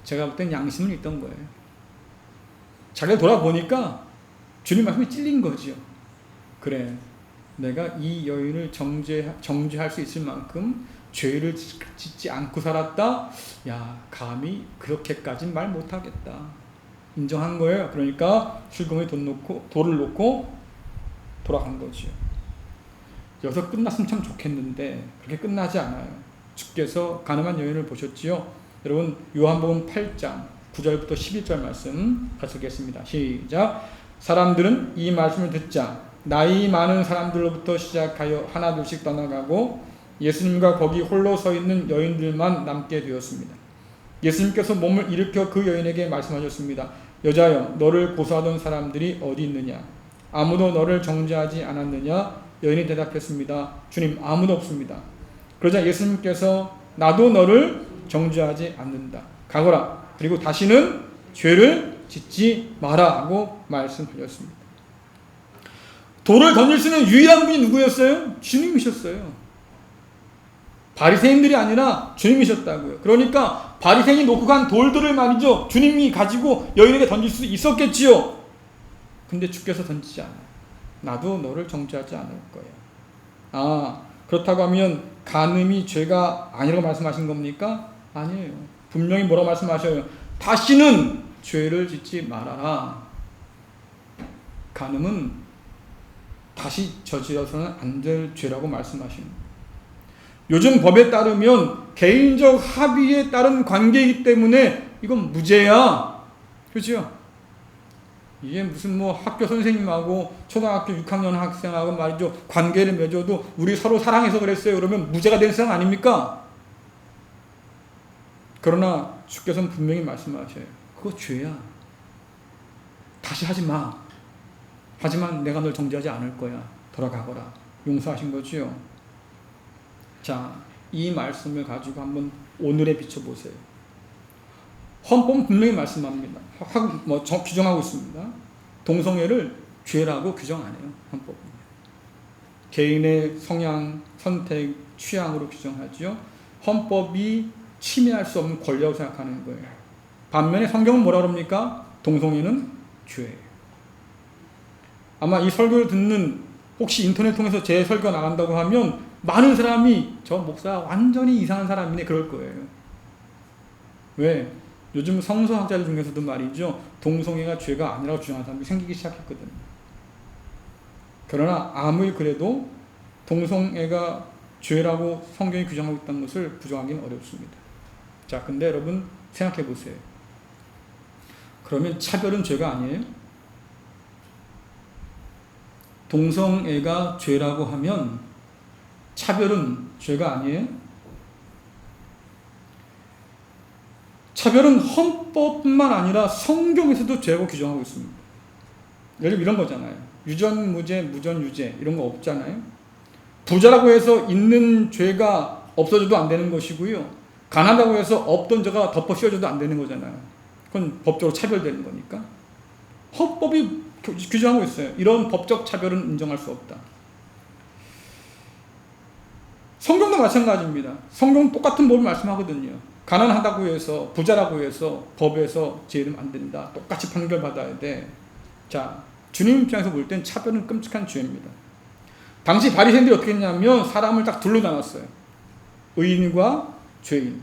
제가 볼 땐 양심은 있던 거예요. 자기가 돌아보니까 주님 말씀이 찔린 거죠. 그래, 내가 이 여인을 정죄할 수 있을 만큼 죄를 짓지 않고 살았다. 야, 감히 그렇게까지는 말 못하겠다. 인정한 거예요. 그러니까 술금에 돌을 놓고 돌아간 거죠. 여기서 끝났으면 참 좋겠는데 그렇게 끝나지 않아요. 주께서 가늠한 여인을 보셨지요. 여러분 요한복음 8장 9절부터 11절 말씀 같이 읽겠습니다. 시작. 사람들은 이 말씀을 듣자 나이 많은 사람들로부터 시작하여 하나둘씩 떠나가고 예수님과 거기 홀로 서 있는 여인들만 남게 되었습니다. 예수님께서 몸을 일으켜 그 여인에게 말씀하셨습니다. 여자여, 너를 고소하던 사람들이 어디 있느냐? 아무도 너를 정죄하지 않았느냐? 여인이 대답했습니다. 주님, 아무도 없습니다. 그러자 예수님께서 나도 너를 정죄하지 않는다. 가거라. 그리고 다시는 죄를 짓지 마라 하고 말씀하셨습니다. 돌을 던질 수 있는 유일한 분이 누구였어요? 주님이셨어요. 바리새인들이 아니라 주님이셨다고요. 그러니까 바리새인이 놓고 간 돌들을 말이죠. 주님이 가지고 여인에게 던질 수 있었겠지요. 근데 주께서 던지지 않아요. 나도 너를 정죄하지 않을 거야. 그렇다고 하면 간음이 죄가 아니라고 말씀하신 겁니까? 아니에요. 분명히 뭐라고 말씀하셔요? 다시는 죄를 짓지 말아라. 간음은 다시 저질러서는 안 될 죄라고 말씀하십니다. 요즘 법에 따르면 개인적 합의에 따른 관계이기 때문에 이건 무죄야. 그렇죠? 이게 무슨 뭐 학교 선생님하고 초등학교 6학년 학생하고 말이죠. 관계를 맺어도 우리 서로 사랑해서 그랬어요. 그러면 무죄가 된 세상 아닙니까? 그러나 주께서는 분명히 말씀하셔요. 그거 죄야. 다시 하지 마. 하지만 내가 널 정죄하지 않을 거야. 돌아가거라. 용서하신 거지요. 자, 이 말씀을 가지고 한번 오늘에 비춰보세요. 헌법은 분명히 말씀합니다. 규정하고 있습니다. 동성애를 죄라고 규정 안 해요. 헌법은. 개인의 성향, 선택, 취향으로 규정하죠. 헌법이 침해할 수 없는 권리라고 생각하는 거예요. 반면에 성경은 뭐라 그럽니까? 동성애는 죄예요. 아마 이 설교를 듣는 혹시 인터넷 통해서 제 설교 나간다고 하면 많은 사람이 저 목사 완전히 이상한 사람이네 그럴 거예요. 왜? 요즘 성서학자들 중에서도 말이죠. 동성애가 죄가 아니라고 주장하는 사람이 생기기 시작했거든요. 그러나 아무리 그래도 동성애가 죄라고 성경이 규정하고 있다는 것을 부정하기는 어렵습니다. 자, 근데 여러분 생각해 보세요. 그러면 차별은 죄가 아니에요? 동성애가 죄라고 하면 차별은 죄가 아니에요? 차별은 헌법뿐만 아니라 성경에서도 죄라고 규정하고 있습니다. 예를 들면 이런 거잖아요. 유전, 무죄, 무전, 유죄 이런 거 없잖아요. 부자라고 해서 있는 죄가 없어져도 안 되는 것이고요. 가난하다고 해서 없던 죄가 덮어 씌워져도 안 되는 거잖아요. 그건 법적으로 차별되는 거니까. 헌법이 규정하고 있어요. 이런 법적 차별은 인정할 수 없다. 성경도 마찬가지입니다. 성경은 똑같은 법을 말씀하거든요. 가난하다고 해서 부자라고 해서 법에서 죄는 안 된다. 똑같이 판결받아야 돼. 자, 주님 입장에서 볼 땐 차별은 끔찍한 죄입니다. 당시 바리새인들이 어떻게 했냐면 사람을 딱 둘로 나눴어요. 의인과 죄인.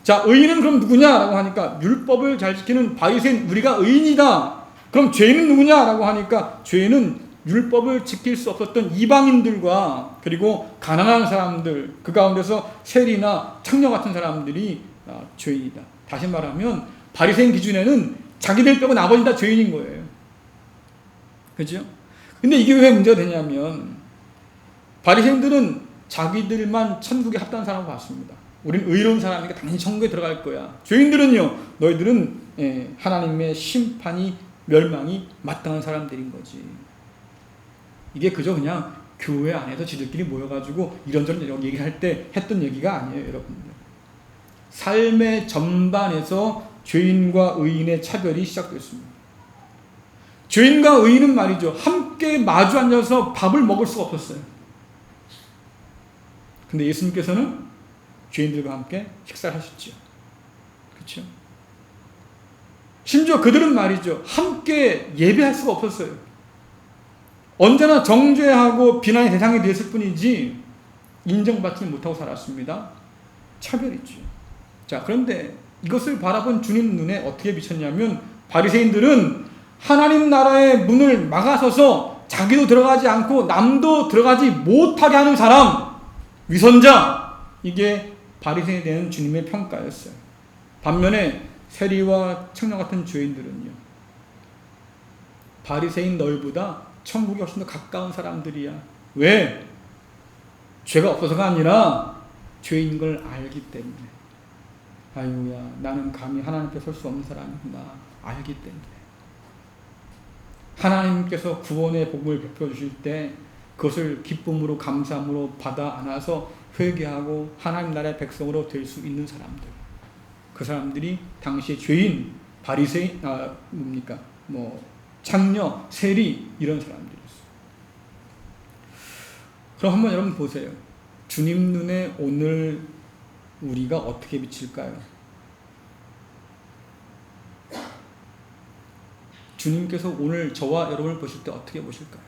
자, 의인은 그럼 누구냐라고 하니까 율법을 잘 지키는 바리새인 우리가 의인이다. 그럼 죄인은 누구냐라고 하니까 죄인은 율법을 지킬 수 없었던 이방인들과 그리고 가난한 사람들, 그 가운데서 세리나 창녀 같은 사람들이 죄인이다. 다시 말하면 바리새인 기준에는 자기들 빼고 나머지 다 죄인인 거예요. 그죠? 근데 이게 왜 문제가 되냐면 바리새인들은 자기들만 천국에 합당한 사람을 봤습니다. 우린 의로운 사람이니까 당연히 천국에 들어갈 거야. 죄인들은요, 너희들은 하나님의 심판이 멸망이 마땅한 사람들인 거지. 이게 그저 그냥 교회 안에서 지들끼리 모여가지고 이런저런 얘기를 할 때 했던 얘기가 아니에요, 여러분들. 삶의 전반에서 죄인과 의인의 차별이 시작됐습니다. 죄인과 의인은 말이죠, 함께 마주 앉아서 밥을 먹을 수가 없었어요. 근데 예수님께서는 죄인들과 함께 식사를 하셨죠. 그렇죠? 심지어 그들은 말이죠, 함께 예배할 수가 없었어요. 언제나 정죄하고 비난의 대상이 됐을 뿐이지 인정받지 못하고 살았습니다. 차별이죠. 자, 그런데 이것을 바라본 주님 눈에 어떻게 비쳤냐면 바리새인들은 하나님 나라의 문을 막아서서 자기도 들어가지 않고 남도 들어가지 못하게 하는 사람, 위선자, 이게 바리새인에 대한 주님의 평가였어요. 반면에 세리와 청년 같은 죄인들은요, 바리새인 너희보다 천국이 훨씬 더 가까운 사람들이야. 왜? 죄가 없어서가 아니라 죄인 걸 알기 때문에. 아유야, 나는 감히 하나님 앞에 설 수 없는 사람이구나 알기 때문에. 하나님께서 구원의 복을 베풀어 주실 때 그것을 기쁨으로 감사함으로 받아 안아서 회개하고 하나님 나라의 백성으로 될 수 있는 사람들. 그 사람들이 당시의 죄인, 바리새인, 창녀, 세리 이런 사람들이었어요. 그럼 한번 여러분 보세요. 주님 눈에 오늘 우리가 어떻게 비칠까요? 주님께서 오늘 저와 여러분을 보실 때 어떻게 보실까요?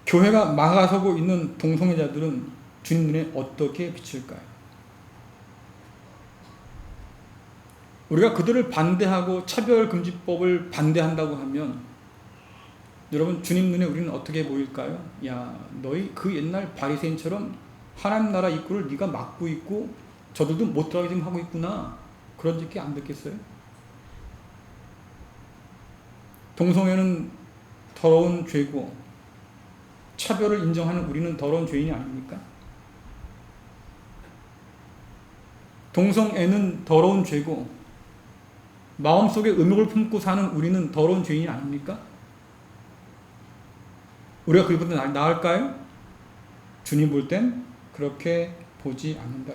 교회가 막아서고 있는 동성애자들은 주님 눈에 어떻게 비칠까요? 우리가 그들을 반대하고 차별금지법을 반대한다고 하면 여러분 주님 눈에 우리는 어떻게 보일까요? 야, 너희 그 옛날 바리새인처럼 하나님 나라 입구를 네가 막고 있고 저들도 못 들어가게 지금 하고 있구나. 그런 짓기 안 듣겠어요? 동성애는 더러운 죄고 차별을 인정하는 우리는 더러운 죄인이 아닙니까? 동성애는 더러운 죄고 마음속에 음욕을 품고 사는 우리는 더러운 죄인이 아닙니까? 우리가 그보다 나을까요? 주님 볼 땐 그렇게 보지 않는다.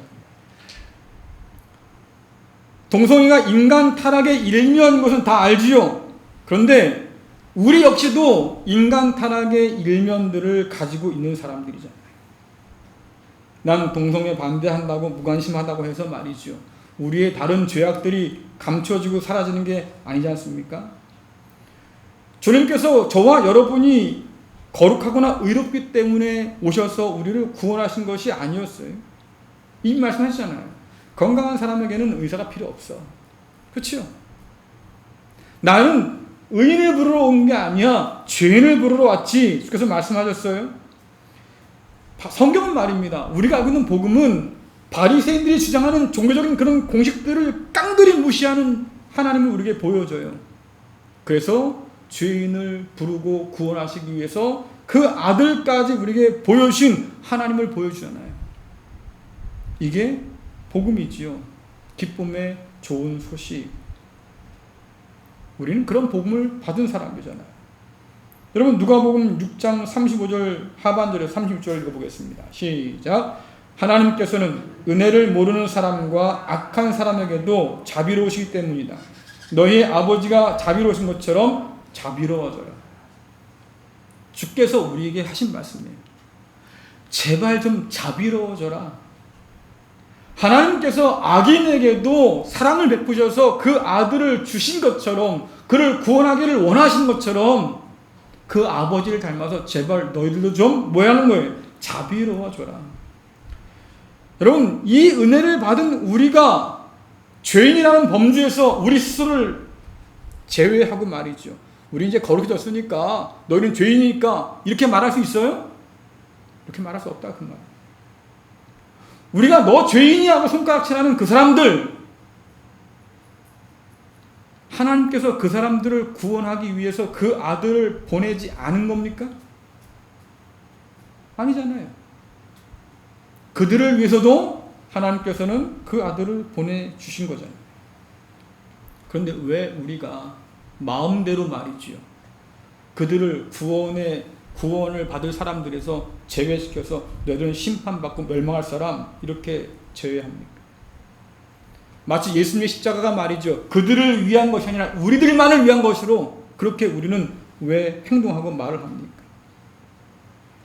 동성애가 인간 타락의 일면인 것은 다 알지요. 그런데 우리 역시도 인간 타락의 일면들을 가지고 있는 사람들이잖아요. 난 동성애 반대한다고 무관심하다고 해서 말이죠. 우리의 다른 죄악들이 감춰지고 사라지는 게 아니지 않습니까? 주님께서 저와 여러분이 거룩하거나 의롭기 때문에 오셔서 우리를 구원하신 것이 아니었어요. 이 말씀하시잖아요. 건강한 사람에게는 의사가 필요 없어. 그렇죠? 나는 의인을 부르러 온 게 아니야 죄인을 부르러 왔지. 주께서 말씀하셨어요. 성경은 말입니다. 우리가 알고 있는 복음은 바리새인들이 주장하는 종교적인 그런 공식들을 깡그리 무시하는 하나님을 우리에게 보여줘요. 그래서 죄인을 부르고 구원하시기 위해서 그 아들까지 우리에게 보여주신 하나님을 보여주잖아요. 이게 복음이지요. 기쁨의 좋은 소식. 우리는 그런 복음을 받은 사람이잖아요. 여러분 누가복음 6장 35절 하반절에서 36절 읽어보겠습니다. 시작. 하나님께서는 은혜를 모르는 사람과 악한 사람에게도 자비로우시기 때문이다. 너희 아버지가 자비로우신 것처럼 자비로워져라. 주께서 우리에게 하신 말씀이에요. 제발 좀 자비로워져라. 하나님께서 악인에게도 사랑을 베푸셔서 그 아들을 주신 것처럼 그를 구원하기를 원하신 것처럼 그 아버지를 닮아서 제발 너희들도 좀 뭐 하는 거예요? 자비로워져라. 여러분 이 은혜를 받은 우리가 죄인이라는 범주에서 우리 스스로를 제외하고 말이죠. 우리 이제 거룩해졌으니까 너희는 죄인이니까 이렇게 말할 수 있어요? 이렇게 말할 수 없다 그 말. 우리가 너 죄인이 하고 손가락질하는 그 사람들, 하나님께서 그 사람들을 구원하기 위해서 그 아들을 보내지 않은 겁니까? 아니잖아요. 그들을 위해서도 하나님께서는 그 아들을 보내주신 거잖아요. 그런데 왜 우리가 마음대로 말이지요. 그들을 구원을 받을 사람들에서 제외시켜서 너희들은 심판받고 멸망할 사람 이렇게 제외합니까? 마치 예수님의 십자가가 말이죠. 그들을 위한 것이 아니라 우리들만을 위한 것으로 그렇게 우리는 왜 행동하고 말을 합니까?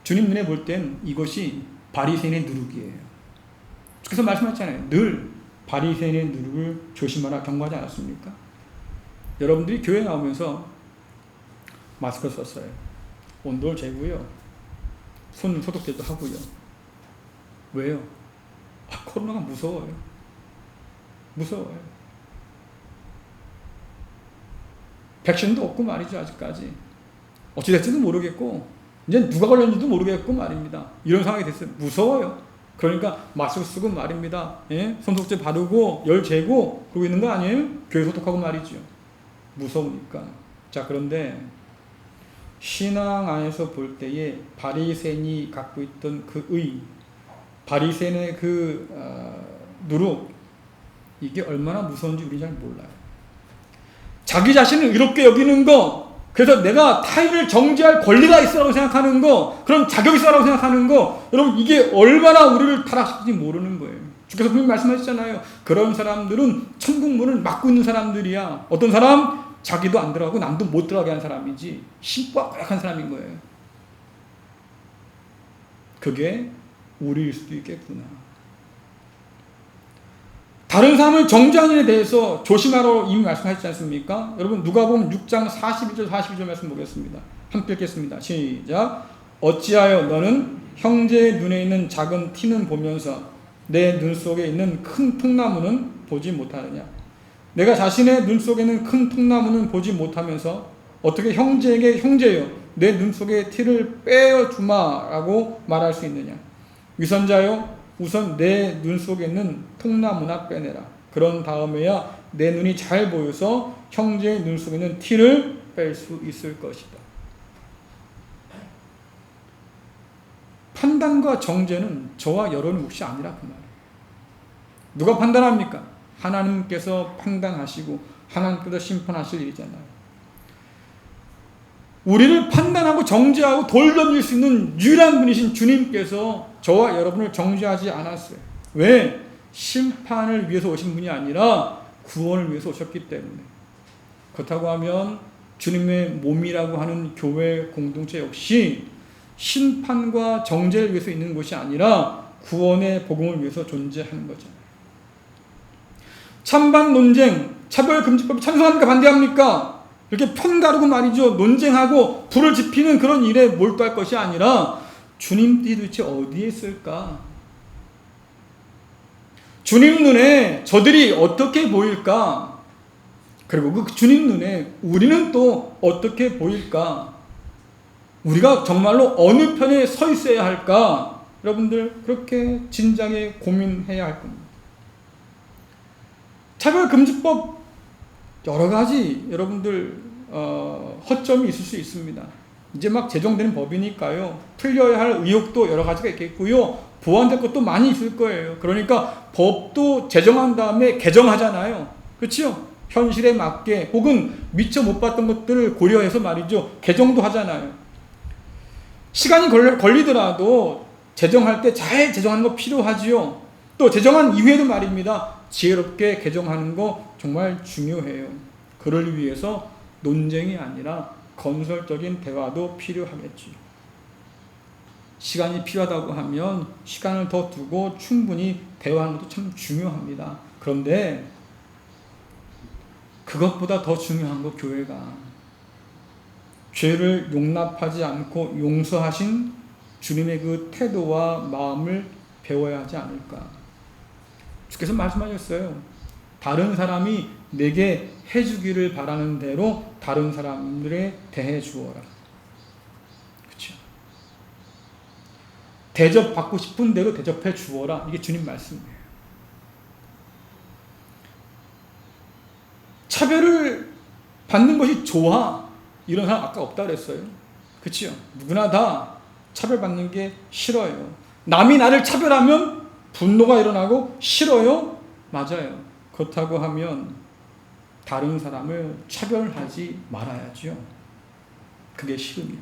주님 눈에 볼 땐 이것이 바리새인의 누룩이에요. 그래서 말씀하셨잖아요. 늘 바리새인의 누룩을 조심하라 경고하지 않았습니까? 여러분들이 교회 나오면서 마스크 썼어요. 온도를 재고요. 손 소독제도 하고요. 왜요? 코로나가 무서워요. 무서워요. 백신도 없고 말이죠. 아직까지. 어찌 될지도 모르겠고 이제 누가 걸렸는지도 모르겠고 말입니다. 이런 상황이 됐어요. 무서워요. 그러니까 마스크 쓰고 말입니다. 예? 손소독제 바르고 열 재고 그러고 있는 거 아니에요? 교회 소독하고 말이죠. 무서우니까. 자, 그런데 신앙 안에서 볼 때에 바리새인이 갖고 있던 그 바리새인의 그 누룩, 이게 얼마나 무서운지 우리 잘 몰라요. 자기 자신을 의롭게 여기는 거, 그래서 내가 타인을 정죄할 권리가 있어라고 생각하는 거, 그런 자격이 있어라고 생각하는 거, 여러분 이게 얼마나 우리를 타락시키지 모르는 거예요. 주께서 분명히 말씀하셨잖아요. 그런 사람들은 천국 문을 막고 있는 사람들이야. 어떤 사람? 자기도 안 들어가고 남도 못 들어가게 한 사람이지 신부가 고약한 사람인 거예요. 그게 우리일 수도 있겠구나. 다른 사람을 정죄하는 일에 대해서 조심하라고 이미 말씀하셨지 않습니까? 여러분 누가복음 6장 41절 42절 말씀 보겠습니다. 함께 읽겠습니다. 시작. 어찌하여 너는 형제의 눈에 있는 작은 티는 보면서 내 눈 속에 있는 큰 통나무는 보지 못하느냐? 내가 자신의 눈 속에는 큰 통나무는 보지 못하면서 어떻게 형제에게 형제여 내 눈 속에 티를 빼어주마라고 말할 수 있느냐. 위선자여 우선 내 눈 속에는 통나무나 빼내라. 그런 다음에야 내 눈이 잘 보여서 형제의 눈 속에는 티를 뺄 수 있을 것이다. 판단과 정죄는 저와 여러분의 몫이 아니라 그 말이에요. 누가 판단합니까? 하나님께서 판단하시고 하나님께서 심판하실 일이잖아요. 우리를 판단하고 정죄하고 돌려줄 수 있는 유일한 분이신 주님께서 저와 여러분을 정죄하지 않았어요. 왜? 심판을 위해서 오신 분이 아니라 구원을 위해서 오셨기 때문에. 그렇다고 하면 주님의 몸이라고 하는 교회 공동체 역시 심판과 정죄를 위해서 있는 것이 아니라 구원의 복음을 위해서 존재하는 거잖아요. 찬반 논쟁, 차별금지법 찬성합니까? 반대합니까? 이렇게 편가르고 말이죠. 논쟁하고 불을 지피는 그런 일에 몰두할 것이 아니라 주님 도대체 어디에 있을까? 주님 눈에 저들이 어떻게 보일까? 그리고 그 주님 눈에 우리는 또 어떻게 보일까? 우리가 정말로 어느 편에 서 있어야 할까? 여러분들 그렇게 진작에 고민해야 할 겁니다. 차별금지법 여러 가지 여러분들 허점이 있을 수 있습니다. 이제 막 제정되는 법이니까요. 풀려야 할 의혹도 여러 가지가 있겠고요. 보완될 것도 많이 있을 거예요. 그러니까 법도 제정한 다음에 개정하잖아요. 그렇죠? 현실에 맞게 혹은 미처 못 봤던 것들을 고려해서 말이죠. 개정도 하잖아요. 시간이 걸리더라도 제정할 때 잘 제정하는 거 필요하지요. 또 제정한 이후에도 말입니다. 지혜롭게 개정하는 거 정말 중요해요. 그를 위해서 논쟁이 아니라 건설적인 대화도 필요하겠지. 시간이 필요하다고 하면 시간을 더 두고 충분히 대화하는 것도 참 중요합니다. 그런데 그것보다 더 중요한 거 교회가 죄를 용납하지 않고 용서하신 주님의 그 태도와 마음을 배워야 하지 않을까. 주께서 말씀하셨어요. 다른 사람이 내게 해주기를 바라는 대로 다른 사람들에 대해 주어라. 그렇죠? 대접받고 싶은 대로 대접해 주어라. 이게 주님 말씀이에요. 차별을 받는 것이 좋아. 이런 사람 아까 없다 그랬어요. 그렇죠? 누구나 다 차별받는 게 싫어요. 남이 나를 차별하면 분노가 일어나고 싫어요? 맞아요. 그렇다고 하면 다른 사람을 차별하지 말아야죠. 그게 싫으면.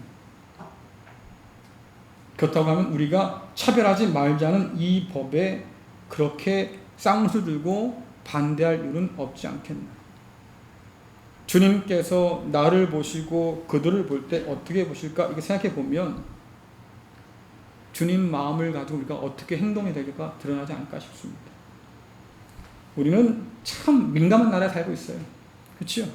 그렇다고 하면 우리가 차별하지 말자는 이 법에 그렇게 쌍수 들고 반대할 이유는 없지 않겠나. 주님께서 나를 보시고 그들을 볼 때 어떻게 보실까? 이렇게 생각해 보면 주님 마음을 가지고 우리가 어떻게 행동해야 될까 드러나지 않을까 싶습니다. 우리는 참 민감한 나라에 살고 있어요. 그렇죠?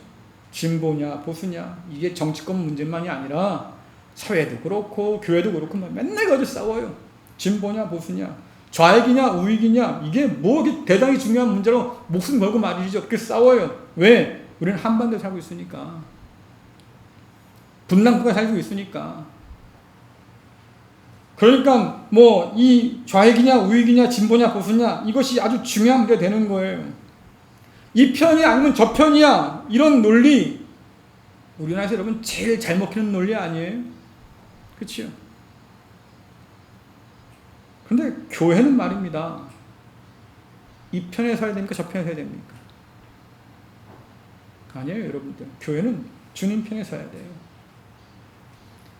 진보냐 보수냐 이게 정치권 문제만이 아니라 사회도 그렇고 교회도 그렇고 맨날 거기서 싸워요. 진보냐 보수냐 좌익이냐 우익이냐 이게 뭐 대단히 중요한 문제로 목숨 걸고 말이죠. 그렇게 싸워요. 왜? 우리는 한반도에 살고 있으니까. 분단국가에 살고 있으니까. 그러니까 뭐 이 좌익이냐 우익이냐 진보냐 보수냐 이것이 아주 중요한 문제가 되는 거예요. 이 편이 아니면 저 편이야 이런 논리 우리나라에서 여러분 제일 잘 먹히는 논리 아니에요? 그렇죠? 그런데 교회는 말입니다. 이 편에 서야 됩니까? 저 편에 서야 됩니까? 아니에요 여러분들. 교회는 주님 편에 서야 돼요.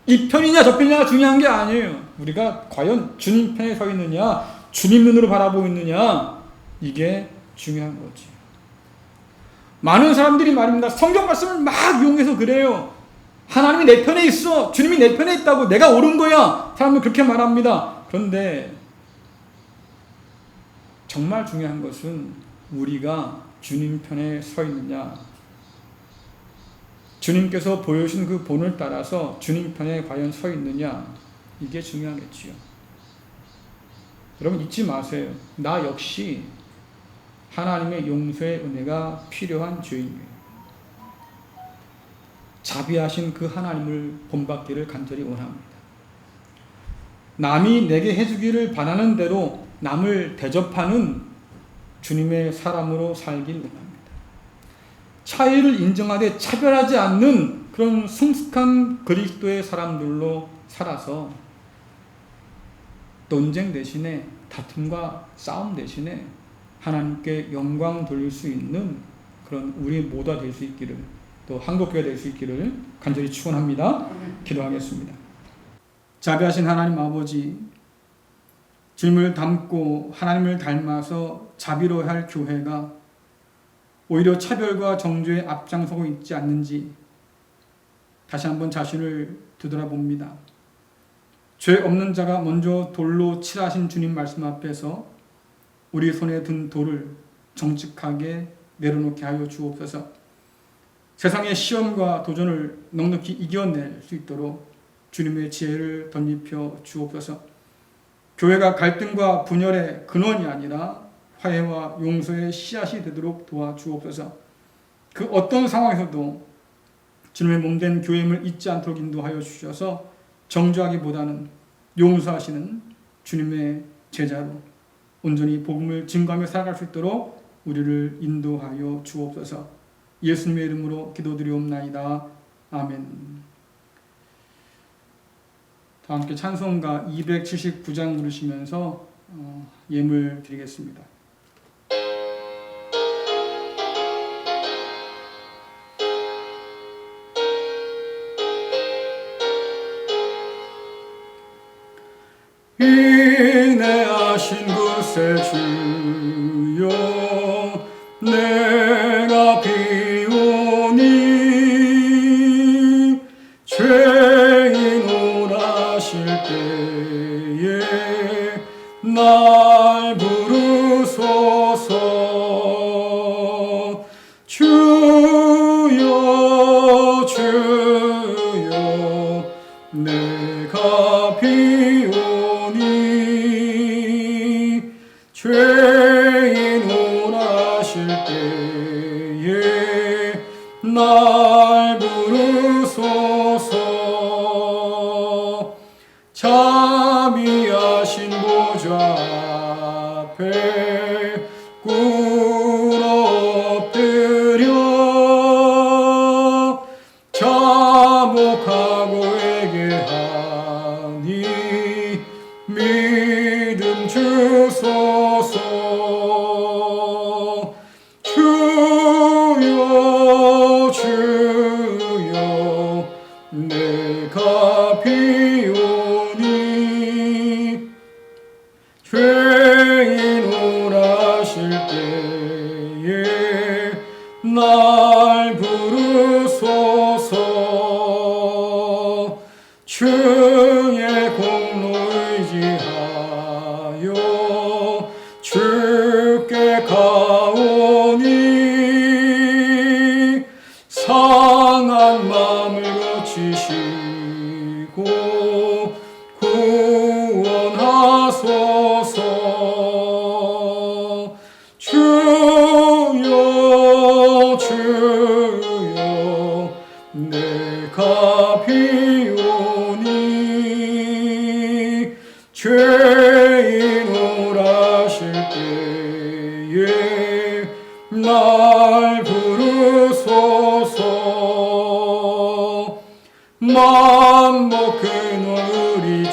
이 편이냐 저 편이냐가 중요한 게 아니에요. 우리가 과연 주님 편에 서 있느냐 주님 눈으로 바라보고 있느냐 이게 중요한 거지. 많은 사람들이 말입니다. 성경 말씀을 막 이용해서 그래요. 하나님이 내 편에 있어. 주님이 내 편에 있다고. 내가 옳은 거야. 사람들은 그렇게 말합니다. 그런데 정말 중요한 것은 우리가 주님 편에 서 있느냐. 주님께서 보여주신 그 본을 따라서 주님 편에 과연 서 있느냐. 이게 중요하겠지요. 여러분 잊지 마세요. 나 역시 하나님의 용서의 은혜가 필요한 죄인이에요. 자비하신 그 하나님을 본받기를 간절히 원합니다. 남이 내게 해주기를 바라는 대로 남을 대접하는 주님의 사람으로 살길 원합니다. 차이를 인정하되 차별하지 않는 그런 성숙한 그리스도의 사람들로 살아서 논쟁 대신에 다툼과 싸움 대신에 하나님께 영광 돌릴 수 있는 그런 우리 모두가 될 수 있기를, 또 한국교회가 될 수 있기를 간절히 축원합니다. 기도하겠습니다. 자비하신 하나님 아버지, 주님을 닮고 하나님을 닮아서 자비로 할 교회가 오히려 차별과 정죄에 앞장서고 있지 않는지 다시 한번 자신을 되돌아봅니다. 죄 없는 자가 먼저 돌로 칠하신 주님 말씀 앞에서 우리 손에 든 돌을 정직하게 내려놓게 하여 주옵소서. 세상의 시험과 도전을 넉넉히 이겨낼 수 있도록 주님의 지혜를 덧입혀 주옵소서. 교회가 갈등과 분열의 근원이 아니라 화해와 용서의 씨앗이 되도록 도와주옵소서. 그 어떤 상황에서도 주님의 몸된 교회임을 잊지 않도록 인도하여 주셔서 정죄하기보다는 용서하시는 주님의 제자로 온전히 복음을 증거하며 살아갈 수 있도록 우리를 인도하여 주옵소서. 예수님의 이름으로 기도드리옵나이다. 아멘. 다 함께 찬송가 279장 부르시면서 예물 드리겠습니다. 인내하신 그새 주여 내가 비오니 죄인 오라실 때에 날 부르소서. 주여 주여 내가 비오니 죄인 오라실 때에 날 부르소서. 자비하신 보좌 앞에 꿇어 엎드려 자복하고 회개하니 믿음 주소서. 주여 주여 내가 비오니 죄인 오라실 때에 날 부르소서. 주의 공로 의지하여 주께 가오니 상한 마음을 고치시고 구원하소서. 주여 주여 내가 비오니 죄인 오라실 때에 날 부르소서. 만복 근원의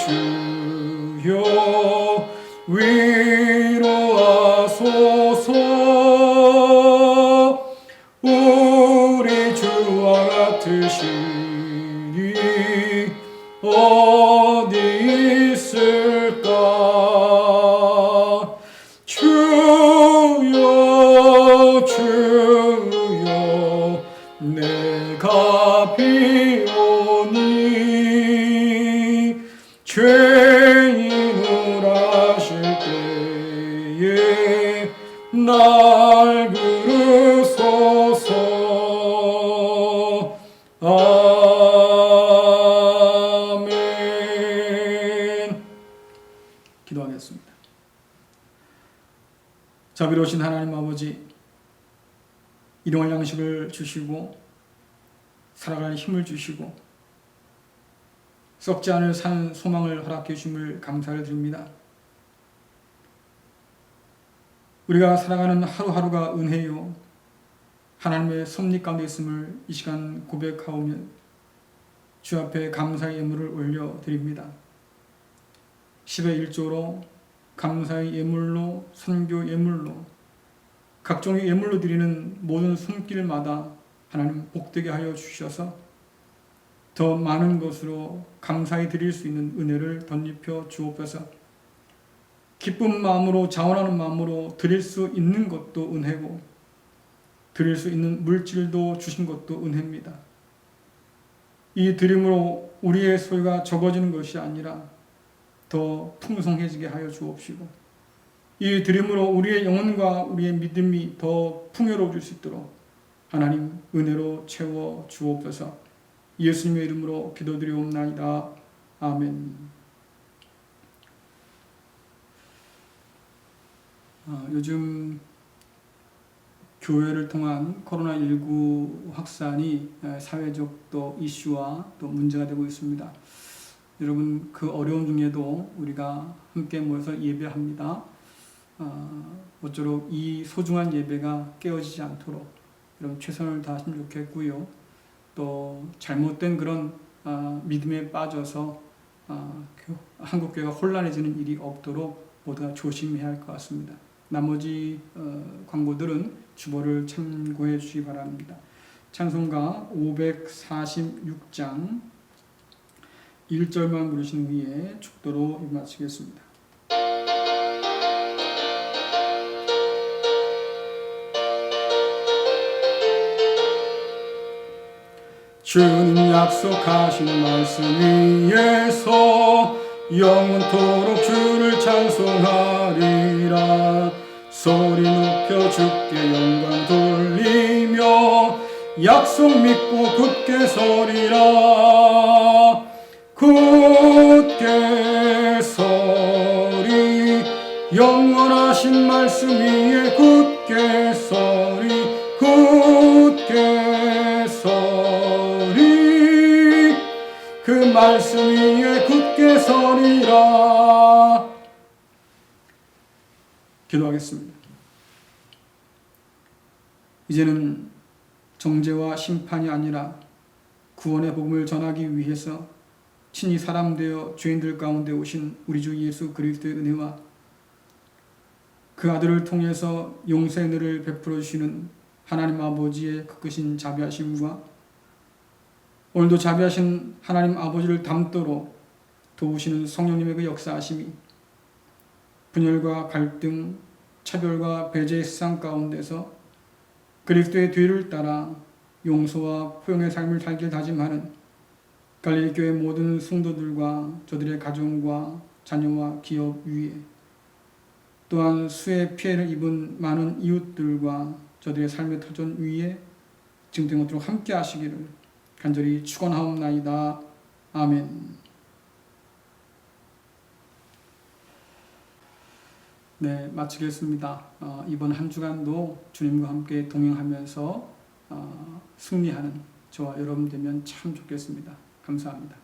주여 위로하소서. 우리 주와 같으시니 어디 있을까. 주여 주여 내가 비오니 죄인 오라실 때에 날 부르소서. 아멘. 기도하겠습니다. 자비로우신 하나님 아버지, 일용할 양식을 주시고 살아갈 힘을 주시고 썩지 않을 산 소망을 허락해 주심을 감사를 드립니다. 우리가 살아가는 하루하루가 은혜요 하나님의 섭리 가운데 있음을 이 시간 고백하오며 주 앞에 감사의 예물을 올려드립니다. 10의 1조로 감사의 예물로 선교 예물로 각종의 예물로 드리는 모든 손길마다 하나님 복되게 하여 주셔서 더 많은 것으로 감사히 드릴 수 있는 은혜를 덧입혀 주옵소서. 기쁜 마음으로 자원하는 마음으로 드릴 수 있는 것도 은혜고 드릴 수 있는 물질도 주신 것도 은혜입니다. 이 드림으로 우리의 소유가 적어지는 것이 아니라 더 풍성해지게 하여 주옵시고 이 드림으로 우리의 영혼과 우리의 믿음이 더 풍요로워질 수 있도록 하나님 은혜로 채워 주옵소서. 예수님의 이름으로 기도드리옵나이다. 아멘. 요즘 교회를 통한 코로나19 확산이 사회적 또 이슈와 또 문제가 되고 있습니다. 여러분 그 어려움 중에도 우리가 함께 모여서 예배합니다. 모쪼록 이 소중한 예배가 깨어지지 않도록 여러분 최선을 다하시면 좋겠고요. 또 잘못된 그런 믿음에 빠져서 한국교회가 혼란해지는 일이 없도록 모두가 조심해야 할 것 같습니다. 나머지 광고들은 주보를 참고해 주시기 바랍니다. 찬송가 546장 1절만 부르신 후에 축도로 마치겠습니다. 주님 약속하신 말씀 위에서 영원토록 주를 찬송하리라. 소리 높여 주께 영광 돌리며 약속 믿고 굳게 서리라. 굳게 서리 영원하신 말씀 위에 굳게 서리 굳게 서리 그 말씀 위에 굳게 서리라. 기도하겠습니다. 이제는 정죄와 심판이 아니라 구원의 복음을 전하기 위해서 친히 사람 되어 죄인들 가운데 오신 우리 주 예수 그리스도의 은혜와 그 아들을 통해서 용서의 은혜를 베풀어 주시는 하나님 아버지의 크크신 자비하심과 오늘도 자비하신 하나님 아버지를 닮도록 도우시는 성령님의 그 역사하심이 분열과 갈등, 차별과 배제의 세상 가운데서 그리스도의 뒤를 따라 용서와 포용의 삶을 살길 다짐하는 갈릴리 교회 모든 성도들과 저들의 가정과 자녀와 기업 위에 또한 수의 피해를 입은 많은 이웃들과 저들의 삶의 터전 위에 지금도 영원토록 함께 하시기를 간절히 축원하옵나이다. 아멘. 네, 마치겠습니다. 이번 한 주간도 주님과 함께 동행하면서 승리하는 저와 여러분 되면 참 좋겠습니다. 감사합니다.